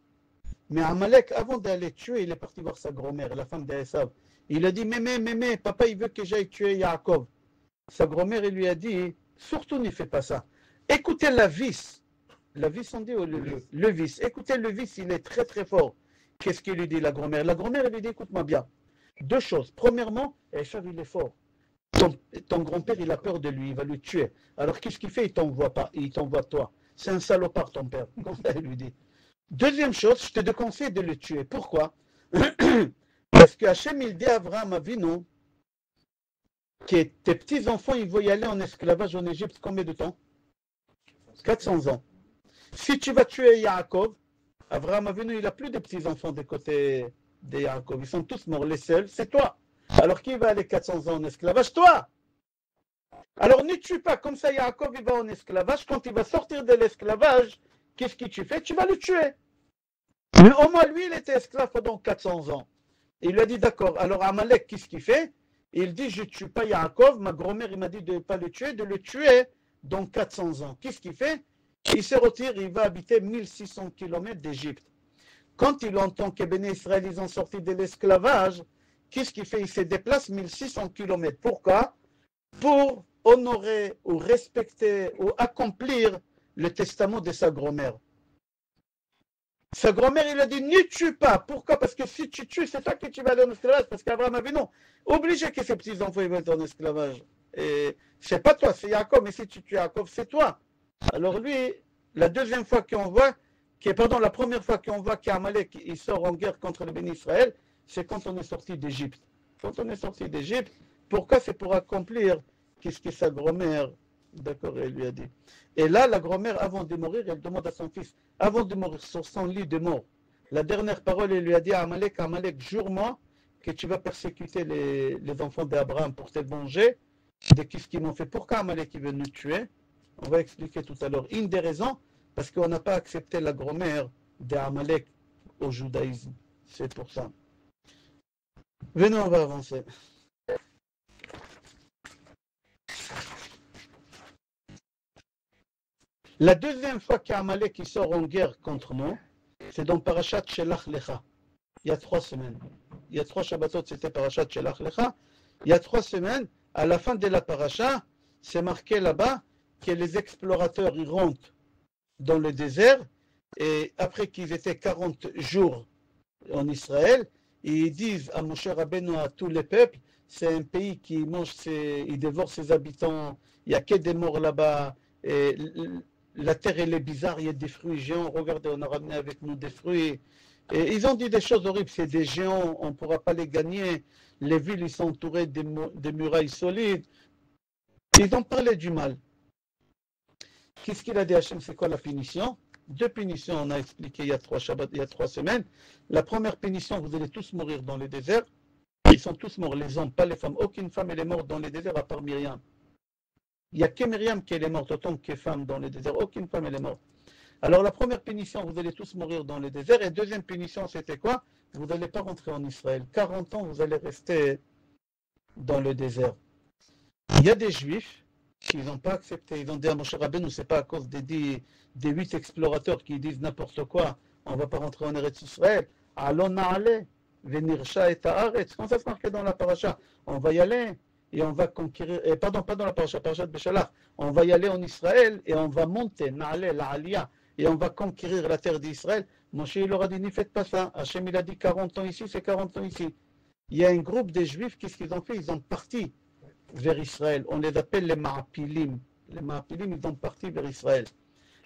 Speaker 1: Mais Amalek, avant d'aller tuer, il est parti voir sa grand-mère, la femme d'Esav. Il a dit, mais, papa, il veut que j'aille tuer Yaakov. Sa grand-mère, il lui a dit, surtout ne fais pas ça. Écoutez la vis. La vis, on dit, le vis. Écoutez, le vis, il est très très fort. Qu'est-ce qu'il lui dit, la grand-mère? La grand-mère, elle lui dit, écoute-moi bien. 2 choses. Premièrement, Esav, il est fort. Ton grand-père, il a peur de lui, il va le tuer. Alors qu'est-ce qu'il fait? Il t'envoie pas, il t'envoie toi. C'est un salopard, ton père. Comme ça, il lui dit. Deuxième chose, je te déconseille de le tuer. Pourquoi? Parce que Hachem, il dit à Abraham Avinu que tes petits-enfants, ils vont y aller en esclavage en Égypte combien de temps? 400 ans. Si tu vas tuer Yaakov, Abraham Avinu, il n'a plus de petits-enfants de côté de Yaakov. Ils sont tous morts. Les seuls, c'est toi. Alors qui va aller 400 ans en esclavage? Toi! Alors ne tue pas, comme ça Yaakov il va en esclavage. Quand il va sortir de l'esclavage, qu'est-ce que tu fais? Tu vas le tuer. Mais au moins lui, il était esclave pendant 400 ans. Il lui a dit d'accord. Alors Amalek, qu'est-ce qu'il fait? Il dit je ne tue pas Yaakov. Ma grand-mère, il m'a dit de ne pas le tuer, de le tuer dans 400 ans. Qu'est-ce qu'il fait? Il se retire, il va habiter 1600 km d'Égypte. Quand il entend que Béné Israël, ils ont sorti de l'esclavage, qu'est-ce qu'il fait? Il se déplace 1600 km. Pourquoi? Pour honorer ou respecter ou accomplir le testament de sa grand-mère. Sa grand-mère, il a dit, ne tue pas. Pourquoi? Parce que si tu tues, c'est toi que tu vas aller en esclavage. Parce qu'Abraham a dit non. Obligé que ses petits-enfants vont être en esclavage. Et c'est pas toi, c'est Jacob. Mais si tu tues Jacob, c'est toi. Alors lui, la deuxième fois qu'on voit, la première fois qu'on voit qu'Amalek il sort en guerre contre le Béni Israël, c'est quand on est sorti d'Égypte. Quand on est sorti d'Égypte, pourquoi? C'est pour accomplir qu'est-ce que sa grand-mère, d'accord, elle lui a dit. Et là, la grand-mère, avant de mourir, elle demande à son fils, avant de mourir sur son lit de mort, la dernière parole, elle lui a dit à Amalek, Amalek, jure-moi que tu vas persécuter les enfants d'Abraham pour te venger de ce qu'ils m'ont fait. Pourquoi Amalek il veut nous tuer? On va expliquer tout à l'heure. Une des raisons, parce qu'on n'a pas accepté la grand-mère d'Amalek au judaïsme. C'est pour ça. Venez, on va avancer. La deuxième fois qu'Amalek sort en guerre contre nous, c'est dans Parashat Shelach Lecha. Il y a 3 semaines. Il y a 3 Shabbatot, c'était Parashat Shelach Lecha. Il y a 3 semaines, à la fin de la Parasha, c'est marqué là-bas que les explorateurs ils rentrent dans le désert et après qu'ils étaient 40 jours en Israël, ils disent à Moshe Rabbeinu, à tous les peuples, c'est un pays qui mange, il dévore ses habitants, il n'y a que des morts là-bas, et la terre elle est bizarre, il y a des fruits géants, regardez, on a ramené avec nous des fruits. Et ils ont dit des choses horribles, c'est des géants, on ne pourra pas les gagner, les villes ils sont entourées des murailles solides. Ils ont parlé du mal. Qu'est-ce qu'il a dit Hachem, c'est quoi la punition? 2 punitions, on a expliqué il y a 3 semaines. La première punition, vous allez tous mourir dans le désert. Ils sont tous morts, les hommes, pas les femmes. Aucune femme elle est morte dans le désert à part Myriam. Il n'y a que Myriam qui est morte autant que femme dans le désert. Aucune femme elle est morte. Alors la première punition, vous allez tous mourir dans le désert. Et deuxième punition, c'était quoi? Vous n'allez pas rentrer en Israël. 40 ans, vous allez rester dans le désert. Il y a des juifs qui n'ont pas accepté. Ils ont dit à Moshe Rabbeinu, c'est pas à cause des 8 explorateurs qui disent n'importe quoi, on ne va pas rentrer en Eretz Israël. Allons na'ale, venirsha et haaretz. Quand ça se marquait dans la paracha, on va y aller et on va conquérir. Pardon, pas dans la paracha, parachat Beshalach. On va y aller en Israël et on va monter, na'ale, la aliyah, et on va conquérir la terre d'Israël. Moshe il leur a dit, ne faites pas ça. Hachem il a dit 40 ans ici, c'est 40 ans ici. Il y a un groupe de juifs, qu'est-ce qu'ils ont fait? Ils ont parti vers Israël. On les appelle les Ma'apilim. Les Ma'apilim, ils ont parti vers Israël.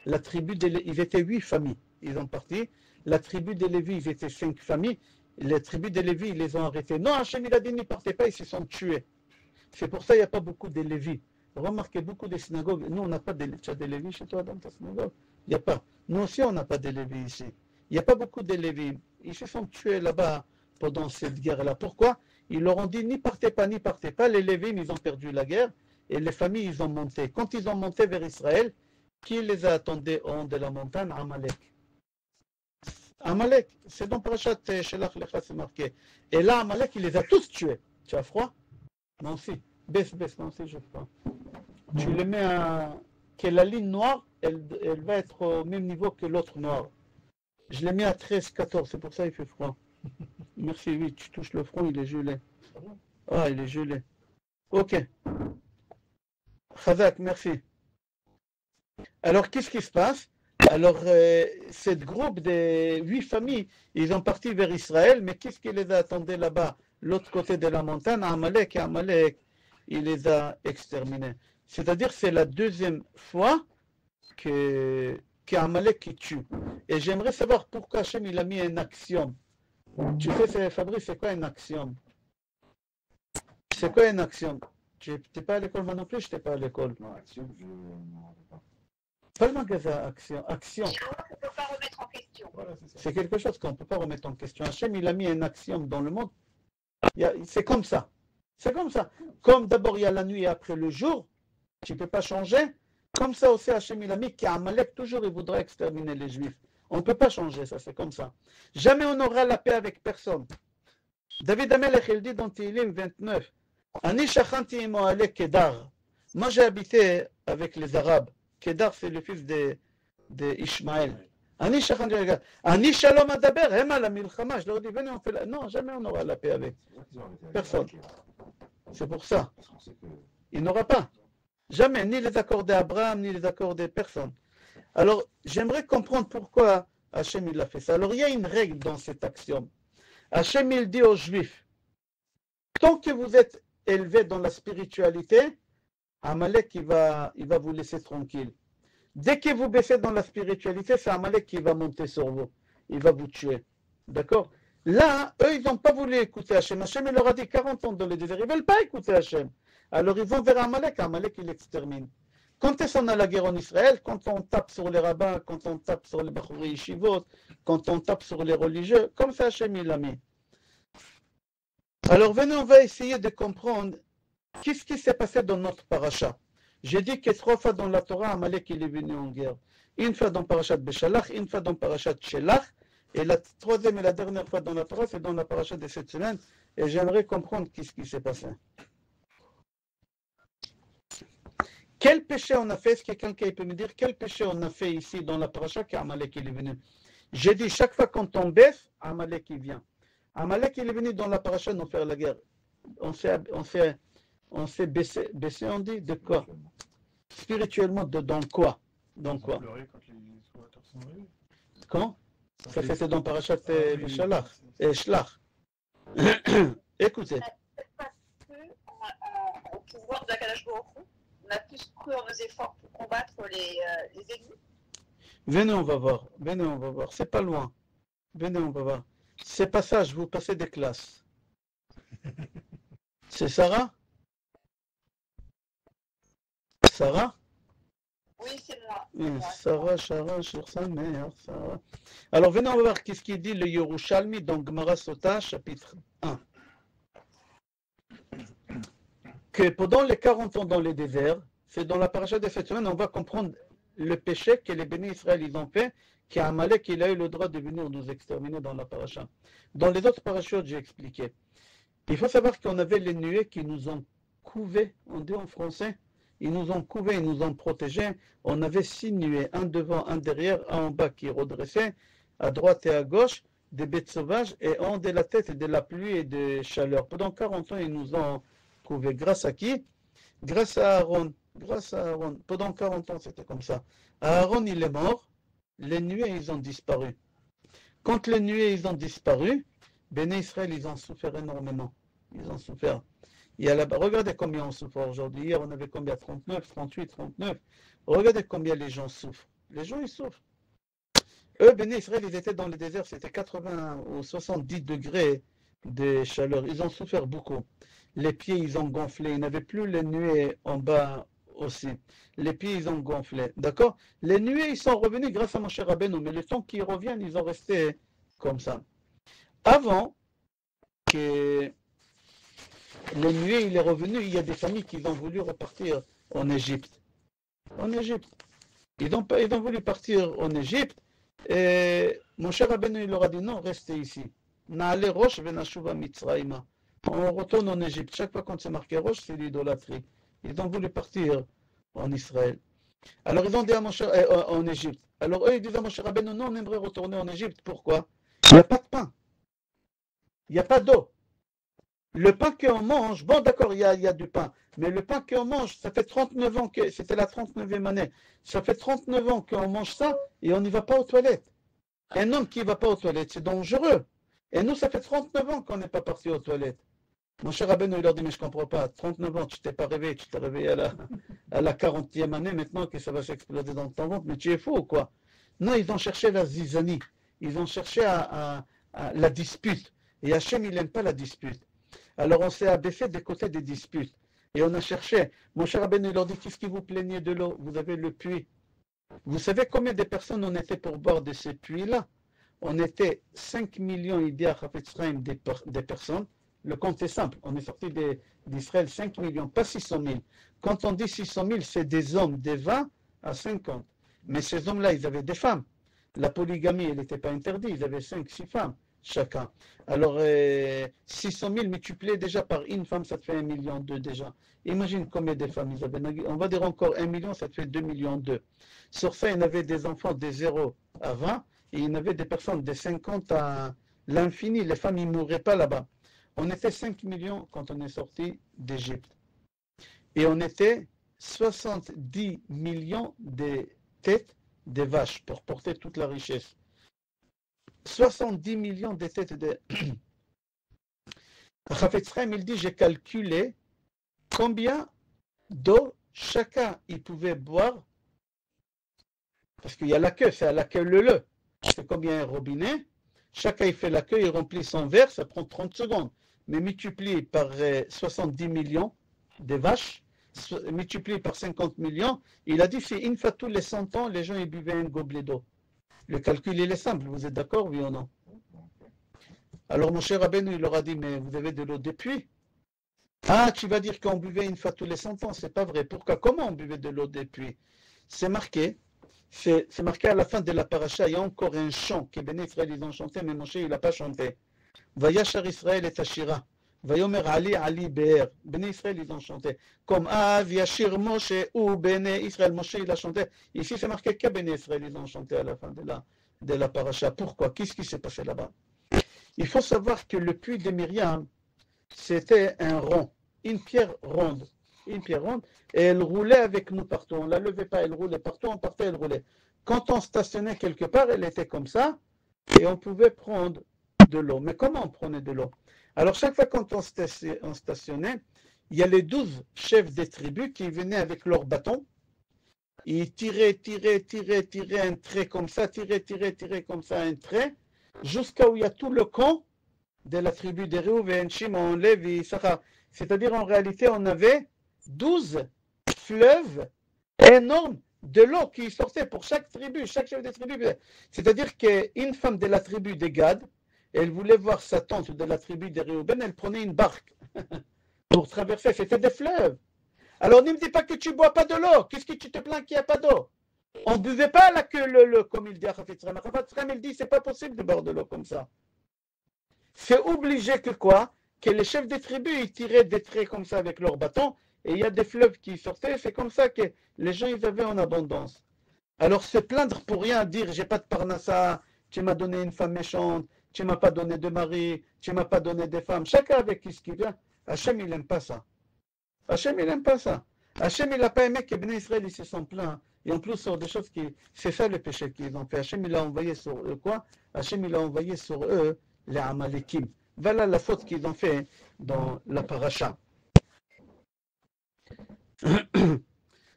Speaker 1: La tribu ils étaient 8 familles. Ils ont parti. La tribu des Lévis, ils étaient 5 familles. Les tribus des Lévis, ils les ont arrêtés. Non, Hachem, il a dit, ne partez pas, ils se sont tués. C'est pour ça qu'il n'y a pas beaucoup de Lévis. Remarquez, beaucoup des synagogues. Nous, on n'a pas de Lévis chez toi dans ta synagogue. Il n'y a pas. Nous aussi, on n'a pas de Lévis ici. Il n'y a pas beaucoup de Lévis. Ils se sont tués là-bas pendant cette guerre-là. Pourquoi? Ils leur ont dit, n'y partez pas, n'y partez pas. Les Lévim, ils ont perdu la guerre et les familles, ils ont monté. Quand ils ont monté vers Israël, qui les a attendus en haut de la montagne? Amalek. Amalek, c'est dans Parashat Shelach Lecha, c'est marqué. Et là, Amalek, il les a tous tués. Tu as froid? Moi aussi. Baisse, moi aussi, j'ai froid. Tu les mets à... que la ligne noire, elle va être au même niveau que l'autre noire. Je l'ai mis à 13, 14, c'est pour ça qu'il fait froid. Merci, oui, tu touches le front, il est gelé. Ah, il est gelé. Ok. Khazak, merci. Alors, qu'est-ce qui se passe? Alors, ce groupe de 8 familles, ils ont parti vers Israël, mais qu'est-ce qui les a attendus là-bas? L'autre côté de la montagne, Amalek, et Amalek, il les a exterminés. C'est-à-dire, c'est la deuxième fois qu'Amalek qui tue. Et j'aimerais savoir pourquoi Hachem il a mis un axiome. Tu sais, Fabrice, c'est quoi un axiome? C'est quoi un axiome? Tu n'es pas à l'école, moi non plus, je n'étais pas à l'école.
Speaker 4: Non, action, je n'en sais pas.
Speaker 1: Pas le magasin Action. Action.
Speaker 3: On ne peut pas remettre en question.
Speaker 4: Voilà, c'est ça.
Speaker 1: C'est quelque chose qu'on ne peut pas remettre en question. Hachem, il a mis un axiome dans le monde. C'est comme ça. C'est comme ça. Comme d'abord, il y a la nuit et après le jour, tu ne peux pas changer. Comme ça aussi, Hachem, il a mis qu'Amalek, toujours, il voudra exterminer les Juifs. On ne peut pas changer ça, c'est comme ça. Jamais on n'aura la paix avec personne. David Amelech, il dit dans Tehillim 29, Ani shachanti imo ale Kedar. Moi, j'ai habité avec les Arabes. Kedar, c'est le fils d'Ishmaël. Ani shachanti imo ale Ani shalom adaber, hema la milchama. Je leur dis, venez, on fait la... Non, jamais on n'aura la paix avec. Personne. C'est pour ça. Il n'aura pas. Jamais, ni les accords d'Abraham, ni les accords de personne. Alors, j'aimerais comprendre pourquoi Hachem il a fait ça. Alors, il y a une règle dans cet axiome. Hachem il dit aux Juifs, tant que vous êtes élevés dans la spiritualité, Amalek il va vous laisser tranquille. Dès que vous baissez dans la spiritualité, c'est Amalek qui va monter sur vous. Il va vous tuer. D'accord? Là, eux, ils n'ont pas voulu écouter Hachem. Hachem il leur a dit 40 ans dans le désert. Ils ne veulent pas écouter Hachem. Alors ils vont vers Amalek. Amalek il extermine. Quand est-ce qu'on a la guerre en Israël? Quand on tape sur les rabbins, quand on tape sur les Bachouri Yeshivot, quand on tape sur les religieux, comme ça Hachem il l'a mis. Alors venez, on va essayer de comprendre qu'est-ce qui s'est passé dans notre paracha. J'ai dit que 3 fois dans la Torah, Amalek il est venu en guerre. Une fois dans Parashat Beshalach, une fois dans Parashat Shelach, et la troisième et la dernière fois dans la Torah, c'est dans la paracha de cette semaine, et j'aimerais comprendre qu'est-ce qui s'est passé. Quel péché on a fait? Est-ce que quelqu'un peut me dire quel péché on a fait ici dans la paracha qu'Amalek il est venu? J'ai dit chaque fois quand on baisse, Amalek il vient. Amalek il est venu dans la paracha nous faire la guerre. On s'est baissé, on dit de quoi? Spirituellement, dans quoi? Dans quoi? Quand? Ça c'était dans parachat Shlach. Écoutez.
Speaker 3: Parce qu'au pouvoir de Akadosh Baruch Hu, on a plus cru en nos efforts pour combattre les ennemis.
Speaker 1: Venez, on va voir. Venez, on va voir. C'est pas loin. Venez, on va voir. C'est pas ça, je vous passez des classes. C'est Sarah? Sarah?
Speaker 3: Oui, c'est moi.
Speaker 1: Sarah, Shara, sur sa mère, Sarah. Alors venez, on va voir qu'est-ce qu'il dit le Yerushalmi dans Gemara Sota, chapitre 1. Que pendant les 40 ans dans le désert, c'est dans la paracha de cette semaine, on va comprendre le péché que les bénis Israël ils ont fait, qu'Amalek il a eu le droit de venir nous exterminer dans la paracha. Dans les autres parachutes, j'ai expliqué. Il faut savoir qu'on avait les nuées qui nous ont couvés, on dit en français. Ils nous ont couvés, ils nous ont protégés. On avait 6 nuées, un devant, un derrière, un en bas qui redressaient, à droite et à gauche, des bêtes sauvages, et en de la tête de la pluie et de chaleur. Pendant 40 ans, ils nous ont couvés. Grâce à qui? Grâce à Aaron. Grâce à Aaron. Pendant 40 ans, c'était comme ça. Aaron, il est mort. Les nuées, ils ont disparu. Quand les nuées, ils ont disparu, Béné Israël, ils ont souffert énormément. Ils ont souffert. Il y a là-bas, regardez combien on souffre aujourd'hui. Hier, on avait combien? 39, 38, 39. Regardez combien les gens souffrent. Les gens, ils souffrent. Eux, Béné Israël, ils étaient dans le désert, c'était 80 ou 70 degrés de chaleur. Ils ont souffert beaucoup. Les pieds, ils ont gonflé. Ils n'avaient plus les nuées en bas aussi. Les pieds, ils ont gonflé. D'accord? Les nuées, ils sont revenus grâce à Moshe Rabbeinu. Mais le temps qu'ils reviennent, ils ont resté comme ça. Avant que les nuées, il est revenu, il y a des familles qui ont voulu repartir en Égypte. En Égypte. Ils ont voulu partir en Égypte. Et mon cher Rabbeinu, il leur a dit non, restez ici. Naale Rosh venashuva Mitzraïma. On retourne en Égypte. Chaque fois qu'on s'est marqué Rosh, c'est l'idolâtrie. Ils ont voulu partir en Israël. Alors ils ont dit à mon cher, en Égypte. Alors eux, ils disent à mon cher Rabbeinu, non, on aimerait retourner en Égypte. Pourquoi? Il n'y a pas de pain. Il n'y a pas d'eau. Le pain qu'on mange, bon d'accord, il y a du pain, mais le pain qu'on mange, ça fait 39 ans que, c'était la 39e année, ça fait 39 ans qu'on mange ça et on n'y va pas aux toilettes. Un homme qui ne va pas aux toilettes, c'est dangereux. Et nous, ça fait 39 ans qu'on n'est pas parti aux toilettes. Mon cher Rabbeinu, il leur dit, mais je ne comprends pas, 39 ans, tu t'es pas réveillé, tu t'es réveillé à la 40e année, maintenant que ça va s'exploser dans ton ventre, mais tu es fou ou quoi? Non, ils ont cherché la zizanie, ils ont cherché à la dispute. Et Hachem, il n'aime pas la dispute. Alors on s'est abaissé des côtés des disputes. Et on a cherché. Mon cher Rabbeinu leur dit, qu'est-ce qui vous plaignez de l'eau? Vous avez le puits. Vous savez combien de personnes on était pour boire de ces puits-là? On était 5 millions des personnes. Le compte est simple. On est sorti d'Israël 5 millions, pas 600 000. Quand on dit 600 000, c'est des hommes de 20 à 50. Mais ces hommes-là, ils avaient des femmes. La polygamie, elle n'était pas interdite. Ils avaient 5, 6 femmes. chacun. Alors, 600 000 multiplié déjà par une femme, ça te fait 1,2 million déjà. Imagine combien de femmes ils avaient. On va dire encore 1 million, ça te fait 2,2 millions. Sur ça, il y en avait des enfants de 0 à 20, et il y en avait des personnes de 50 à l'infini. Les femmes, ils ne mourraient pas là-bas. On était 5 millions quand on est sorti d'Égypte. Et on était 70 millions de têtes de vaches pour porter toute la richesse. 70 millions de têtes de... Chafetz Chaim, il dit, j'ai calculé combien d'eau chacun il pouvait boire, parce qu'il y a la queue, c'est à la queue le. C'est combien un robinet, chacun il fait la queue, il remplit son verre, ça prend 30 secondes. Mais multiplié par 70 millions de vaches, multiplié par 50 millions, il a dit, c'est une fois tous les 100 ans, les gens ils buvaient un gobelet d'eau. Le calcul il est simple, vous êtes d'accord, oui ou non? Alors mon cher Rabbeinu, il leur a dit, mais vous avez de l'eau de puits? Ah, tu vas dire qu'on buvait une fois tous les 100 ans, c'est pas vrai. Pourquoi? Comment on buvait de l'eau de puits? C'est marqué à la fin de la paracha, il y a encore un chant que Béné Israël ils ont chanté, mais Moshe il n'a pas chanté. Vayachar Israël et Ashira. Vayomer Ali Ali Be'er. Béné Israël ils ont chanté. Comme Av Yashir Moshe ou Béné Israël. Moshe il a chanté. Ici c'est marqué que Béné Israël ils ont chanté à la fin de la paracha. Pourquoi? Qu'est-ce qui s'est passé là-bas? Il faut savoir que le puits de Myriam, c'était un rond, une pierre ronde, et elle roulait avec nous partout. On ne la levait pas, elle roulait partout, on partait, elle roulait. Quand on stationnait quelque part, elle était comme ça, et on pouvait prendre de l'eau. Mais comment on prenait de l'eau? Alors chaque fois quand on stationnait, il y a les 12 chefs des tribus qui venaient avec leur bâton, ils tiraient un trait comme ça, tiraient comme ça un trait, jusqu'à où il y a tout le camp de la tribu de Réhouven, Shimon, Lévi, Issachar. C'est-à-dire en réalité on avait 12 fleuves énormes de l'eau qui sortait pour chaque tribu, chaque chef de tribu. C'est-à-dire qu'une femme de la tribu de Gad, elle voulait voir sa tante de la tribu de Réhouven, elle prenait une barque pour traverser, c'était des fleuves. Alors ne me dis pas que tu ne bois pas de l'eau, qu'est-ce que tu te plains qu'il n'y a pas d'eau? On ne buvait pas là que le comme il dit à Chafetz Chaim. Chafetz Chaim, il dit c'est pas possible de boire de l'eau comme ça. C'est obligé que quoi? Que les chefs des tribus ils tiraient des traits comme ça avec leurs bâtons et il y a des fleuves qui sortaient. C'est comme ça que les gens ils avaient en abondance. Alors se plaindre pour rien, dire j'ai pas de parnassa, tu m'as donné une femme méchante, tu m'as pas donné de mari, tu m'as pas donné des femmes. Chacun avec qui ce qu'il vient. Hachem il n'aime pas ça. Hachem il n'aime pas ça. Hachem il n'a pas aimé que Bnei Israël ils se sont plaints. Et en plus sur des choses qui... C'est ça le péché qu'ils ont fait. Hachem il a envoyé sur eux quoi? Hachem il a envoyé sur eux les Amalekim. Voilà la faute qu'ils ont fait dans la paracha.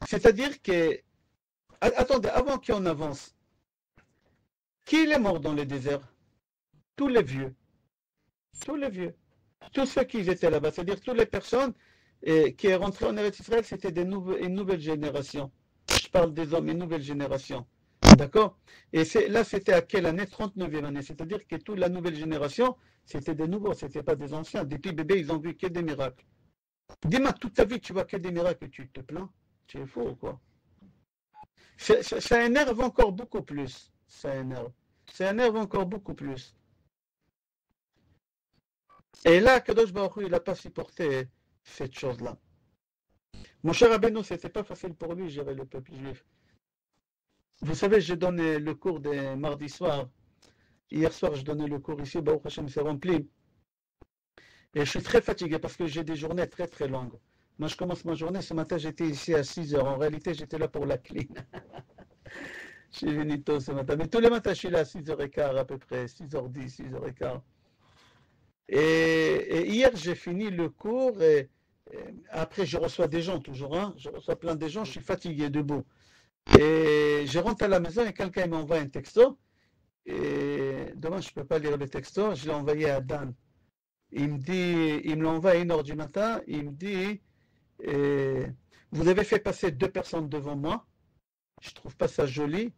Speaker 1: C'est-à-dire que... Attendez, avant qu'on avance, qui est mort dans le désert? Tous les vieux. Tous les vieux. Tous ceux qui étaient là-bas. C'est-à-dire toutes les personnes qui sont rentrées en Eretz Israël, c'était une nouvelle génération. Je parle des hommes, une nouvelle génération. D'accord? Et là, c'était à quelle année? 39e année. C'est-à-dire que toute la nouvelle génération, c'était des nouveaux, ce n'était pas des anciens. Depuis bébés, ils ont vu que des miracles. Dis-moi, toute ta vie, tu vois que des miracles et tu te plains. Tu es fou ou quoi? Ça énerve encore beaucoup plus. Ça énerve encore beaucoup plus. Et là, Kadosh Baruch Hu, il n'a pas supporté cette chose-là. Mon cher Rabbeinu, ce n'était pas facile pour lui de gérer le peuple juif. Vous savez, je donne le cours de mardi soir. Hier soir, je donnais le cours ici, Baruch Hashem s'est rempli. Et je suis très fatigué parce que j'ai des journées très très longues. Moi, je commence ma journée. Ce matin, j'étais ici à 6 heures. En réalité, j'étais là pour la clean. Je suis venu tôt ce matin. Mais tous les matins, je suis là à 6h15 à peu près, 6h10, 6h15. Et hier, j'ai fini le cours. Et après, je reçois des gens toujours. Hein. Je reçois plein de gens. Je suis fatigué, debout. Et je rentre à la maison et quelqu'un m'envoie un texto. Et demain, je ne peux pas lire le texto. Je l'ai envoyé à Dan. Il me l'envoie à 1h du matin. Il me dit vous avez fait passer 2 personnes devant moi. Je ne trouve pas ça joli.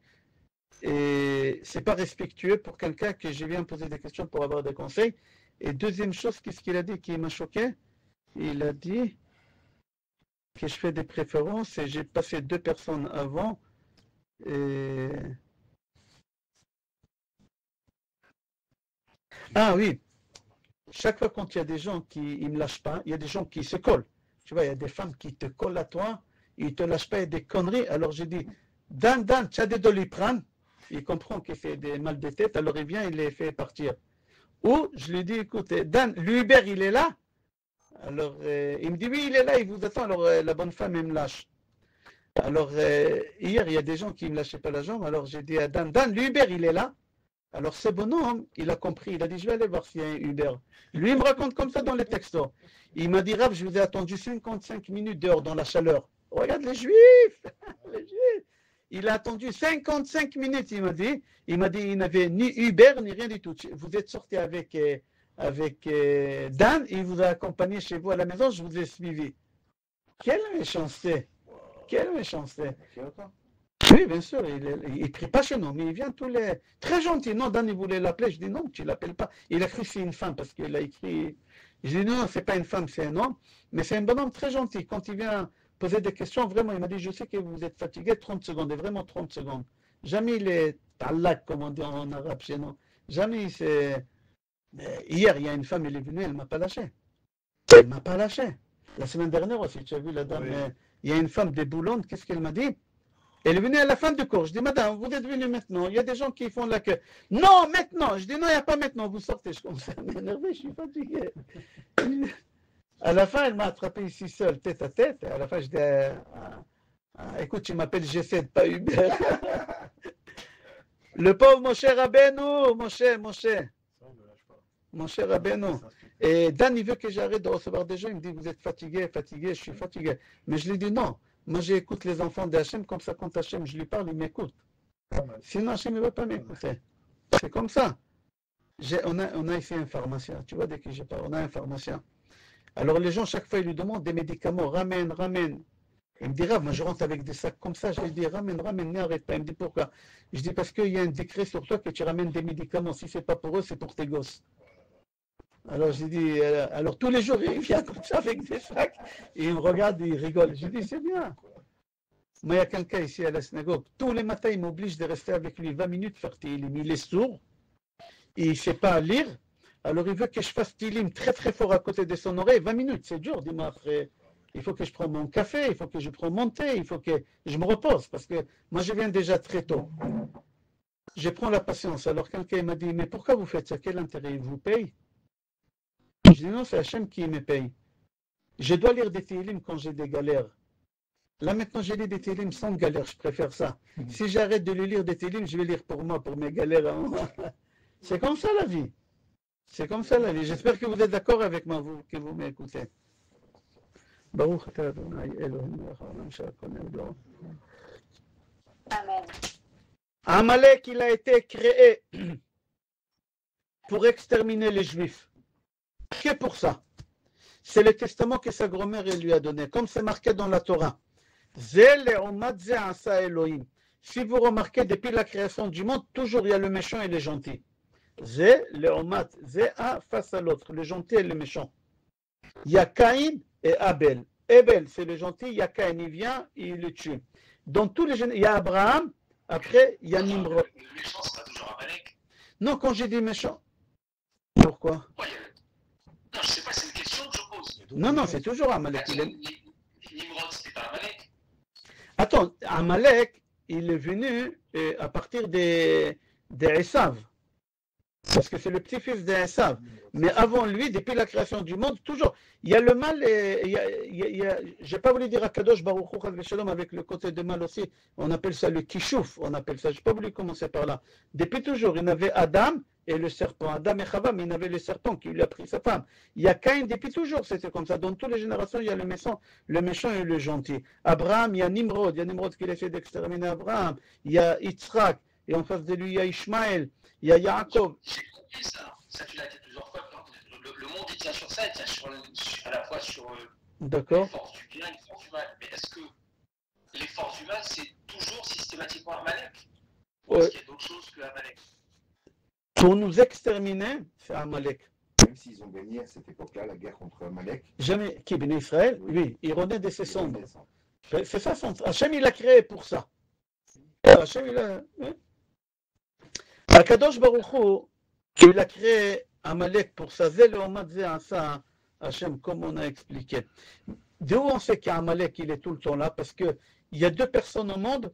Speaker 1: Et ce n'est pas respectueux pour quelqu'un que je viens poser des questions pour avoir des conseils. Et deuxième chose, qu'est-ce qu'il a dit qui m'a choqué? Il a dit que je fais des préférences et j'ai passé 2 personnes avant. Et Ah oui, chaque fois quand il y a des gens qui ne me lâchent pas, il y a des gens qui se collent. Tu vois, il y a des femmes qui te collent à toi, ils ne te lâchent pas, il y a des conneries. Alors j'ai dit, Dan, tu as des doliprane. Il comprend qu'il fait des mal de tête, alors il vient, il les fait partir. Ou je lui dis, écoute, Dan, l'Uber, il est là. Alors il me dit, oui, il est là, il vous attend. Alors la bonne femme, elle me lâche. Alors hier, il y a des gens qui ne me lâchaient pas la jambe. Alors j'ai dit à Dan, l'Uber, il est là. Alors ce bonhomme, il a compris, il a dit, je vais aller voir s'il y a un Uber. Lui, il me raconte comme ça dans les textos. Il m'a dit, Rav, je vous ai attendu 55 minutes dehors dans la chaleur. Regarde les Juifs, les Juifs. Il a attendu 55 minutes, il m'a dit. Il m'a dit, il n'avait ni Uber, ni rien du tout. Vous êtes sorti avec Dan, il vous a accompagné chez vous à la maison, je vous ai suivi. Quelle méchanceté. Quelle méchanceté. Oui, bien sûr, il ne prie pas chez nous, mais il vient tous les... Très gentil. Non, Dan, il voulait l'appeler. Je dis non, tu ne l'appelles pas. Il a cru que c'est une femme parce qu'il a écrit... Je dis non, ce n'est pas une femme, c'est un homme. Mais c'est un bonhomme très gentil. Quand il vient poser des questions, vraiment, il m'a dit, je sais que vous êtes fatigué, 30 secondes, et vraiment 30 secondes. Jamais il est talak, comme on dit en arabe chez nous. Jamais il s'est... Hier, il y a une femme, elle est venue, elle ne m'a pas lâché. Elle ne m'a pas lâché. La semaine dernière aussi, tu as vu la dame, oui. Il y a une femme des Boulogne, qu'est-ce qu'elle m'a dit? Elle est venue à la fin du cours. Je dis, madame, vous êtes venue maintenant. Il y a des gens qui font la queue. Non, maintenant. Je dis, non, il n'y a pas maintenant. Vous sortez. Je commence à m'énerver. Je suis fatigué. À la fin, elle m'a attrapé ici seule, tête à tête. À la fin, je dis, écoute, tu m'appelles G7, pas Uber. Le pauvre mon cher Rabbeinu, mon cher Rabbeinu. Et Dan, il veut que j'arrête de recevoir des gens. Il me dit, vous êtes fatigué, je suis fatigué. Mais je lui dis, non. Moi, j'écoute les enfants d'Hachem, comme ça, quand Hachem, je lui parle, il m'écoute. Sinon, Hachem ne veut pas m'écouter. C'est comme ça. On a ici un pharmacien. Tu vois, dès que je parle, on a un pharmacien. Alors, les gens, chaque fois, ils lui demandent des médicaments. Ramène. Il me dit, moi, je rentre avec des sacs comme ça. Je lui dis, ramène, n'arrête pas. Il me dit, pourquoi? Je dis, parce qu'il y a un décret sur toi que tu ramènes des médicaments. Si ce n'est pas pour eux, c'est pour tes gosses. Alors j'ai dit, alors tous les jours il vient comme ça avec des sacs et il me regarde et il rigole. Je dis, c'est bien. Moi il y a quelqu'un ici à la synagogue, tous les matins il m'oblige de rester avec lui 20 minutes faire Tilim. Il est sourd, il ne sait pas lire, alors il veut que je fasse Tilim très très fort à côté de son oreille. 20 minutes, c'est dur, dis-moi frère. Il faut que je prenne mon café, il faut que je prenne mon thé, il faut que je me repose parce que moi je viens déjà très tôt. Je prends la patience. Alors quelqu'un m'a dit, mais pourquoi vous faites ça? Quel intérêt? Il vous paye? Je dis non, c'est Hachem qui me paye. Je dois lire des Télim quand j'ai des galères. Là maintenant, j'ai lu des Télim sans galère, je préfère ça. Si j'arrête de les lire des Télim, je vais lire pour moi, pour mes galères à moi. C'est comme ça la vie. C'est comme ça la vie. J'espère que vous êtes d'accord avec moi, vous, que vous m'écoutez. Baruch atah Adonai Elohim melech haolam she'akol na'udo.
Speaker 3: Amen.
Speaker 1: Amalek, il a été créé pour exterminer les Juifs. Que pour ça. C'est le testament que sa grand-mère lui a donné, comme c'est marqué dans la Torah. Si vous remarquez, depuis la création du monde, toujours il y a le méchant et le gentil. Face à l'autre, le gentil et le méchant. Il y a Caïn et Abel. Abel, c'est le gentil, il y a Caïn, il vient, il le tue. Dans tous les il y a Abraham, après il y a Nimrod.
Speaker 2: Le méchant, c'est pas toujours Amalek.
Speaker 1: Non, quand j'ai dit méchant. Pourquoi?
Speaker 2: Non, je ne sais pas, c'est une question que je pose.
Speaker 1: Non, c'est toujours Amalek.
Speaker 2: Nimrod, c'était pas Amalek.
Speaker 1: Attends, Amalek, il est venu à partir des Esav. Parce que c'est le petit-fils d'Esav. Mais avant lui, depuis la création du monde, toujours, il y a le mal, je n'ai pas voulu dire à Kadosh Baruch Hu Shalom avec le côté de mal aussi, on appelle ça le kishouf, on appelle ça, je n'ai pas voulu commencer par là. Depuis toujours, il y avait Adam et le serpent, Adam et Chava, mais il y avait le serpent qui lui a pris sa femme. Il y a Caïn, depuis toujours, c'était comme ça. Dans toutes les générations, il y a le méchant et le gentil. Abraham, il y a Nimrod qui a essayé d'exterminer Abraham, il y a Yitzhak, et en face de lui, il y a Ishmaël, il y a Yaakov.
Speaker 2: J'ai compris ça. Ça, tu l'as dit plusieurs fois. Le monde, il tient sur ça, il tient à la fois sur les forces du bien et les forces du mal. Mais est-ce que les forces du mal, c'est toujours systématiquement Amalek? Ou est-ce qu'il y a d'autres choses que Amalek?
Speaker 1: Pour nous exterminer, c'est Amalek.
Speaker 4: Même s'ils ont gagné à cette époque-là la guerre contre Amalek.
Speaker 1: Jamais. Qui, Ben Israël? Oui, il renaît de ses cendres. C'est ça, Hachem, il a créé pour ça. Hachem, il a... Akadosh Baruch Hu, il a créé Amalek pour ça, Zé le Omad Zé Asa Hachem, comme on a expliqué. D'où on sait qu'Amalek, il est tout le temps là? Parce qu'il y a deux personnes au monde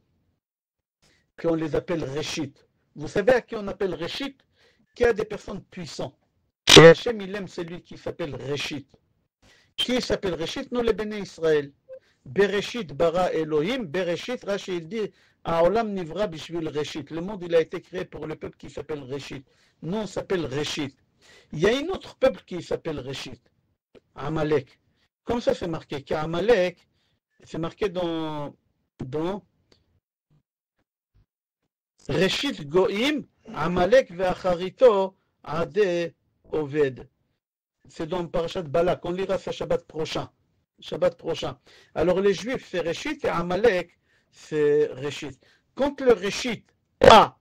Speaker 1: qu'on les appelle Réchit. Vous savez à qui on appelle Réchit? Qu'il y a des personnes puissantes. Et Hachem, il aime celui qui s'appelle Réchit. Qui s'appelle Réchit? Nous, les Béné Israël. Bereshit bara Elohim, Bereshit, Rashi, il dit, Aolam nivra bishvil Réchit. Le monde, il a été créé pour le peuple qui s'appelle Réchit. Nous, on s'appelle Réchit. Il y a un autre peuple qui s'appelle Réchit. Amalek. Comme ça, c'est marqué qu'Amalek, c'est marqué dans Réchit Goïm, Amalek ve'acharito ade oved. C'est dans Parashat Balak. On lira ça Shabbat prochain. Alors les Juifs, c'est Réchit et Amalek, c'est Réchit. Quand le Réchit A,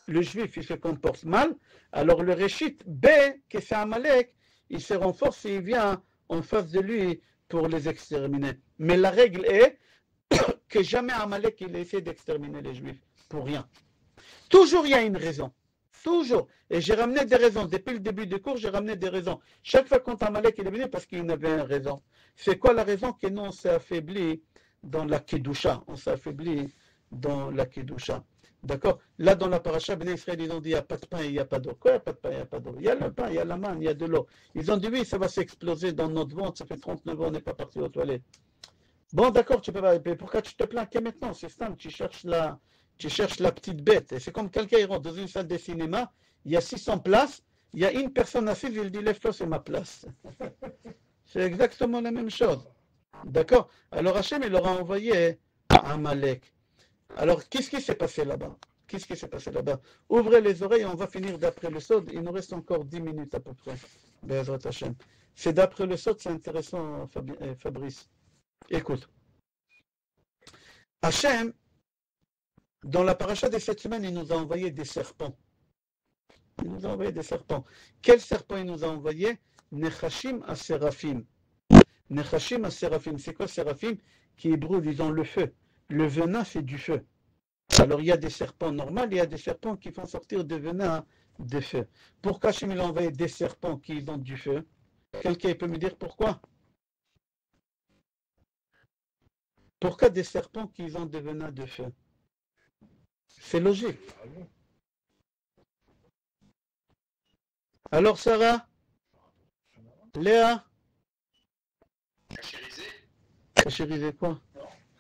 Speaker 1: le Juif, il se comporte mal, alors le Réchit B, que c'est Amalek, il se renforce et il vient en face de lui pour les exterminer. Mais la règle est que jamais Amalek, il essaie d'exterminer les Juifs, pour rien. Toujours il y a une raison. Toujours. Et j'ai ramené des raisons. Depuis le début du cours, j'ai ramené des raisons. Chaque fois quand Amalek est venu, parce qu'il avait une raison. C'est quoi la raison? Que nous, on s'est affaibli dans la Kedusha. On s'est affaibli dans la Kedusha. D'accord? Là, dans la paracha, Béné Israël, ils ont dit, il n'y a pas de pain et il n'y a pas d'eau. Quoi, il n'y a pas de pain, il n'y a pas d'eau? Il y a le pain, il y a la manne, il y a de l'eau. Ils ont dit, oui, ça va s'exploser dans notre ventre. Ça fait 39 ans, on n'est pas parti aux toilettes. Bon, d'accord, tu peux pas. Pourquoi tu te plains que maintenant? C'est simple, tu cherches la petite bête. Et c'est comme quelqu'un qui rentre dans une salle de cinéma, il y a 600 places, il y a une personne assise, il dit lève-toi, c'est ma place. C'est exactement la même chose. D'accord? Alors Hachem, il leur a envoyé Amalek. Alors, qu'est-ce qui s'est passé là-bas? Ouvrez les oreilles, on va finir d'après le Sod. Il nous reste encore 10 minutes à peu près. Be'ezrat Hachem. C'est d'après le Sod, c'est intéressant, Fabrice. Écoute. Hachem, dans la paracha de cette semaine, il nous a envoyé des serpents. Quel serpent il nous a envoyé? Nechashim à Séraphim. Nechashim à Séraphim. C'est quoi Séraphim? Qui brûle, ils ont le feu. Le venin, c'est du feu. Alors il y a des serpents normaux, il y a des serpents qui font sortir de venin de feu. Pourquoi Hachem il a envoyé des serpents qui ont du feu? Quelqu'un peut me dire pourquoi? Pourquoi des serpents qui ont des venins de feu? C'est logique. Alors Sarah? Léa? Cachériser quoi?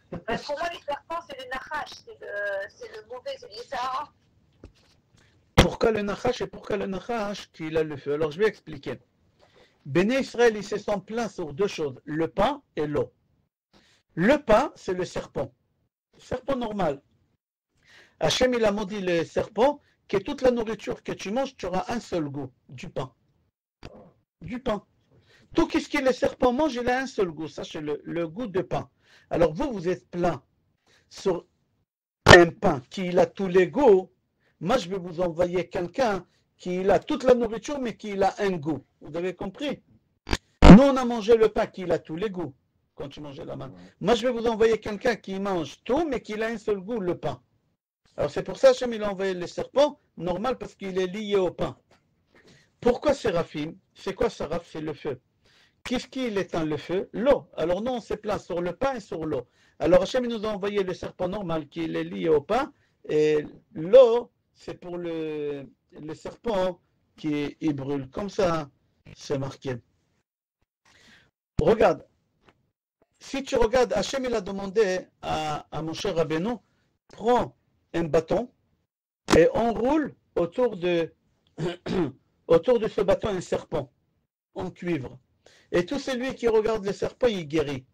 Speaker 3: Pour moi, les serpents, c'est les nachash, c'est le mauvais, c'est les Sahara.
Speaker 1: Pourquoi le nachash et pourquoi le nachash qu'il a le feu? Alors je vais expliquer. Béné Israël, ils se sont plaints sur deux choses, le pain et l'eau. Le pain, c'est le serpent normal. Hachem, il a maudit le serpent, que toute la nourriture que tu manges, tu auras un seul goût, du pain. Tout ce que le serpent mange, il a un seul goût, ça c'est le goût de pain. Alors vous êtes plein sur un pain qui a tous les goûts. Moi, je vais vous envoyer quelqu'un qui a toute la nourriture, mais qui a un goût. Vous avez compris? Nous, on a mangé le pain qui a tous les goûts, quand tu mangeais la manne. Moi, je vais vous envoyer quelqu'un qui mange tout, mais qui a un seul goût, le pain. Alors c'est pour ça que il a envoyé le serpent, normal, parce qu'il est lié au pain. Pourquoi Séraphim? C'est quoi Séraph? C'est le feu. Qu'est-ce qui éteint le feu? L'eau. Alors nous, on se place sur le pain et sur l'eau. Alors Hachem nous a envoyé le serpent normal qui est lié au pain, et l'eau, c'est pour le serpent qui il brûle. Comme ça, c'est marqué. Regarde. Si tu regardes, Hachem il a demandé à Moshe Rabbeinu, prends un bâton et enroule autour de ce bâton un serpent en cuivre. Et tout celui qui regarde le serpent, il guérit.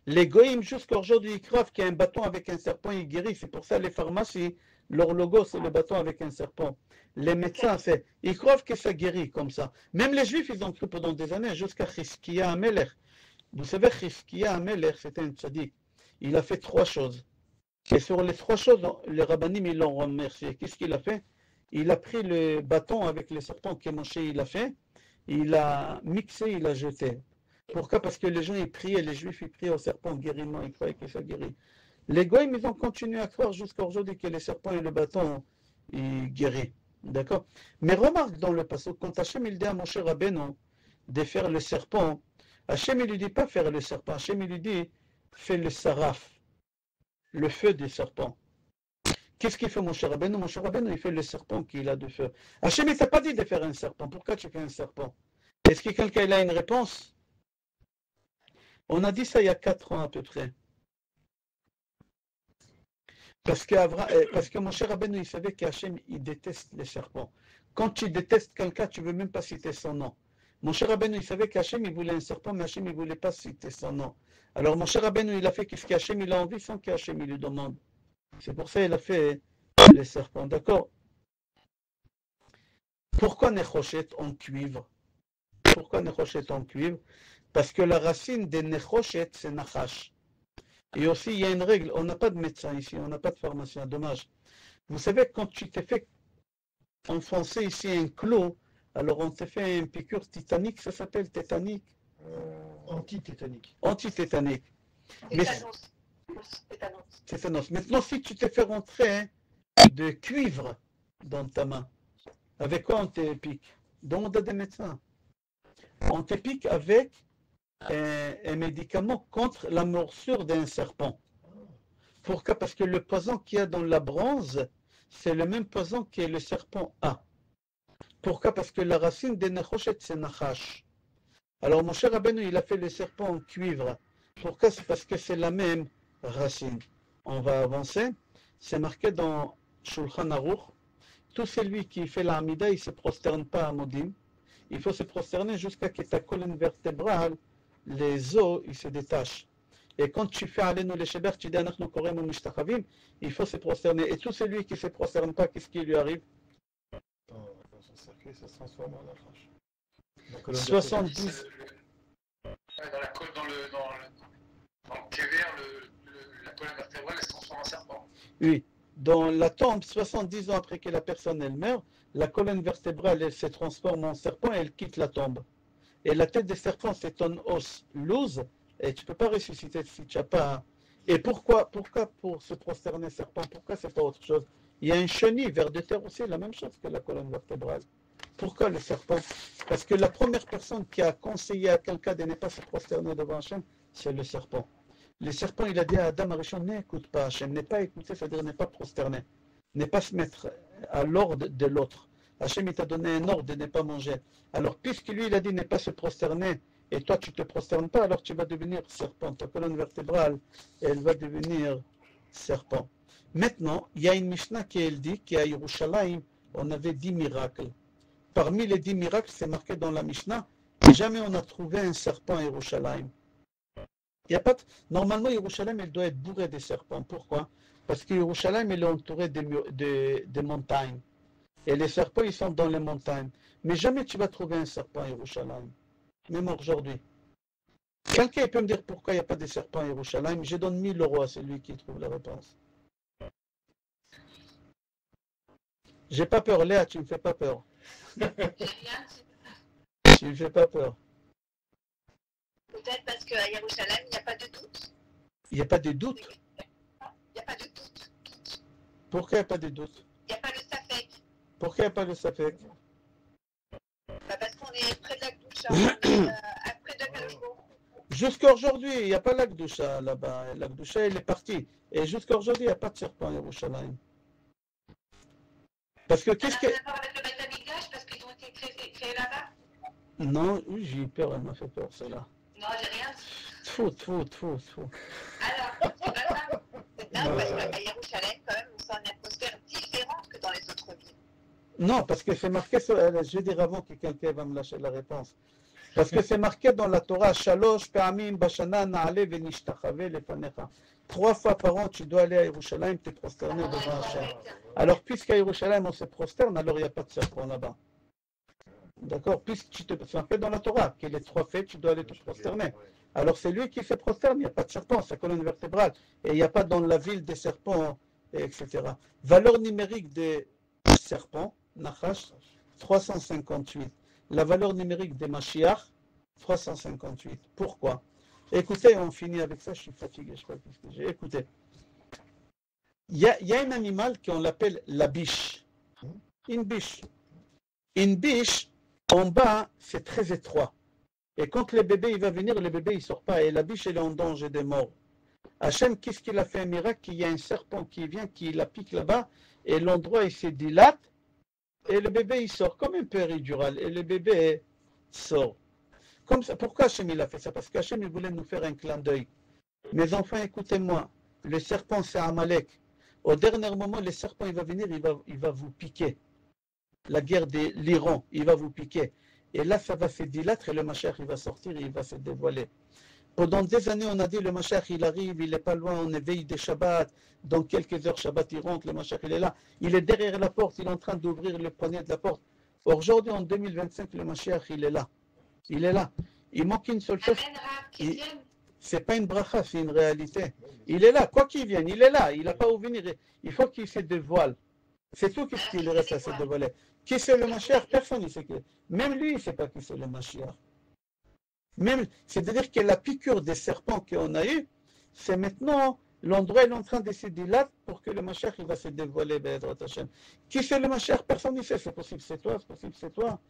Speaker 1: Les goïms, jusqu'à aujourd'hui, ils croient qu'il y a un bâton avec un serpent, il guérit. C'est pour ça les pharmacies, leur logo, c'est le bâton avec un serpent. Les médecins, ils croient que ça guérit comme ça. Même les juifs, ils ont cru pendant des années, jusqu'à Chizkiya Amelech. Vous savez, Chizkiya Amelech, c'était un tzaddik. Il a fait 3 choses. Et sur les 3 choses, les rabbinim, ils l'ont remercié. Qu'est-ce qu'il a fait? Il a pris le bâton avec le serpent que Moshe il a fait, il a mixé, il a jeté. Pourquoi? Parce que les gens, ils priaient, les juifs, ils priaient au serpent guériment, ils croyaient que ça guérit. Les goïms, ils ont continué à croire jusqu'à aujourd'hui que les serpents et le bâton, ils guérissent. D'accord? Mais remarque dans le passage, quand Hachem il dit à Moshe Rabbeinu de faire le serpent, Hachem il lui dit pas faire le serpent, Hachem il lui dit fais le saraf, le feu des serpents. Qu'est-ce qu'il fait Moshe Rabbeinu? Moshe Rabbeinu il fait le serpent qu'il a de feu. Hachem il t'a pas dit de faire un serpent, pourquoi tu fais un serpent? Est-ce que quelqu'un a une réponse? On a dit ça il y a 4 ans à peu près. Parce que Moshe Rabbeinu il savait qu'Hachem il déteste les serpents. Quand tu détestes quelqu'un, tu ne veux même pas citer son nom. Moshe Rabbeinu il savait qu'Hachem il voulait un serpent, mais Hachem il ne voulait pas citer son nom. Alors Moshe Rabbeinu il a fait ce qu'Hachem il a envie sans qu'Hachem il lui demande. C'est pour ça qu'il a fait les serpents, d'accord? Pourquoi Nechoshet en cuivre? Pourquoi Nechoshet en cuivre? Parce que la racine des Nechoshet c'est Nachash. Et aussi il y a une règle, on n'a pas de médecin ici, on n'a pas de pharmacien, dommage. Vous savez, quand tu t'es fait enfoncer ici un clou, alors on t'est fait une piqûre tétanique, ça s'appelle tétanique?
Speaker 5: Antitétanique.
Speaker 1: Antitétanique.
Speaker 3: Tétanos.
Speaker 1: Maintenant, si tu t'es fait rentrer de cuivre dans ta main, avec quoi on te pique? Demande à des médecins. On te pique avec un médicament contre la morsure d'un serpent. Pourquoi? Parce que le poison qu'il y a dans la bronze, c'est le même poison que le serpent a. Pourquoi? Parce que la racine des Nechoshet, c'est Nachash. Alors Moshe Rabbeinu, il a fait le serpent en cuivre. Pourquoi? C'est parce que c'est la même racine. On va avancer. C'est marqué dans Shulchan Aruch. Tout celui qui fait la Hamida, il ne se prosterne pas à Modim. Il faut se prosterner jusqu'à ce que ta colonne vertébrale, les os, ils se détachent. Et quand tu fais Alenu le Sheber, tu dis Anachnu Korem Mishtachavim, il faut se prosterner. Et tout celui qui ne se prosterne pas, qu'est-ce qui lui arrive?
Speaker 5: Ça se transforme en Nachash.
Speaker 1: 70.
Speaker 2: Dans le kéver, la colonne vertébrale, elle se transforme en serpent.
Speaker 1: Oui. Dans la tombe, 70 ans après que la personne elle meurt, la colonne vertébrale elle se transforme en serpent et elle quitte la tombe. Et la tête des serpents, c'est un os loose et tu ne peux pas ressusciter si tu n'as pas. Et pourquoi pour se prosterner serpent? Pourquoi c'est pas autre chose? Il y a une chenille, vers de terre aussi, la même chose que la colonne vertébrale. Pourquoi le serpent? Parce que la première personne qui a conseillé à quelqu'un de ne pas se prosterner devant Hachem, c'est le serpent. Le serpent, il a dit à Adam Arishon, n'écoute pas Hachem, n'est pas écouter, c'est-à-dire n'est pas prosterner, n'est pas se mettre à l'ordre de l'autre. Hachem, il t'a donné un ordre de ne pas manger. Alors, puisque lui, il a dit ne pas se prosterner, et toi, tu ne te prosternes pas, alors tu vas devenir serpent. Ta colonne vertébrale, elle va devenir serpent. Maintenant, il y a une Mishnah qui elle dit qu'à Yerushalayim, on avait 10 miracles. Parmi les 10 miracles, c'est marqué dans la Mishnah, jamais on a trouvé un serpent à Yerushalayim. Il y a pas de... Normalement, Yerushalayim, elle doit être bourrée de serpents. Pourquoi? Parce que Yerushalayim, elle est entourée des montagnes. Et les serpents, ils sont dans les montagnes. Mais jamais tu vas trouver un serpent à Yerushalayim. Même aujourd'hui. Quelqu'un peut me dire pourquoi il n'y a pas de serpents à Yerushalayim? Je donne 1000 € à celui qui trouve la réponse. J'ai pas peur, Léa, tu me fais pas peur. Tu me fais pas peur.
Speaker 3: Peut-être parce qu'à Yerushalayim, il n'y a pas de doute.
Speaker 1: Il n'y a pas de doute?
Speaker 3: Il n'y a pas de doute.
Speaker 1: Pourquoi il n'y a pas de doute?
Speaker 3: Il n'y a pas de safek.
Speaker 1: Pourquoi il n'y a pas de safek?
Speaker 3: Parce qu'on est près de la Gdoucha, près de la Kalashbo.
Speaker 1: Jusqu'à aujourd'hui, il n'y a pas la Gdoucha là-bas. La Gdoucha, elle est partie. Et jusqu'à aujourd'hui, il n'y a pas de serpent à Yerushalayim. Parce que qu'est-ce que...
Speaker 3: Ça n'a pas avec le Beth Amikdash parce qu'ils ont été créés là-bas?
Speaker 1: Non, oui, j'ai eu peur, elle m'a fait peur, celle-là.
Speaker 3: Non, j'ai rien dit.
Speaker 1: Tfou.
Speaker 3: Alors, c'est pas ça. C'est dingue parce qu'à Yerushalayim, quand même, on sent une atmosphère différente que dans les autres villes.
Speaker 1: Non, parce que c'est marqué, je vais dire avant que quelqu'un va me lâcher la réponse. Parce que c'est marqué dans la Torah, Shalosh Pe'amim Bashana Na'ale Venishtachave Lefanecha. 3 fois par an, tu dois aller à Yerushalayim te prosterner devant Hachem. Alors, puisqu'à Yerushalayim, on se prosterne, alors il n'y a pas de serpent là-bas. D'accord? Puisque c'est marqué dans la Torah, que les 3 faits, tu dois aller te prosterner. Alors, c'est lui qui se prosterne, il n'y a pas de serpent, sa colonne vertébrale. Et il n'y a pas dans la ville des serpents, etc. Valeur numérique des serpents, Nachash, 358. La valeur numérique des Mashiach, 358. Pourquoi? Écoutez, on finit avec ça, je suis fatigué, je ne sais pas ce que j'ai. Écoutez, il y a un animal qu'on l'appelle la biche. Une biche. Une biche, en bas, c'est très étroit. Et quand le bébé il va venir, le bébé il ne sort pas. Et la biche, elle est en danger de mort. Hachem, qu'est-ce qu'il a fait un miracle? Il y a un serpent qui vient, qui la pique là-bas, et l'endroit il se dilate, et le bébé il sort comme un péridurale, et le bébé sort. Comme ça. Pourquoi Hachem il a fait ça? Parce qu'Hachem il voulait nous faire un clin d'œil. Mes enfants, écoutez-moi, le serpent c'est Amalek. Au dernier moment, le serpent il va venir, il va vous piquer. La guerre de l'Iran, il va vous piquer. Et là, ça va se dilater et le Mashiach il va sortir et il va se dévoiler. Pendant des années, on a dit le Mashiach il arrive, il n'est pas loin, on éveille des Shabbat. Dans quelques heures, Shabbat il rentre, le Mashiach il est là. Il est derrière la porte, il est en train d'ouvrir le poignet de la porte. Aujourd'hui, en 2025, le Mashiach il est là. Il est là. Il manque une seule chose. C'est pas une bracha, c'est une réalité. Il est là, quoi qu'il vienne, il est là. Il n'a pas où venir. Il faut qu'il se dévoile. C'est tout ce qu'il reste à se dévoiler. Qui c'est le Mashiach? Personne ne sait qui. Même lui, il ne sait pas qui c'est le Mashiach. C'est-à-dire que la piqûre des serpents qu'on a eue, c'est maintenant l'endroit est en train de se dilater pour que le Mashiach il va se dévoiler. Qui c'est le Mashiach? Personne ne sait. C'est possible, c'est toi, c'est possible, c'est toi.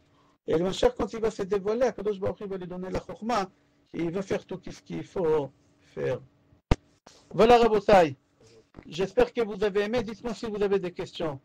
Speaker 1: Et le Mashiach, quand il va se dévoiler, Akadosh Baruch Hu va lui donner la chokma et il va faire tout ce qu'il faut faire. Voilà, Rabotai. J'espère que vous avez aimé. Dites-moi si vous avez des questions.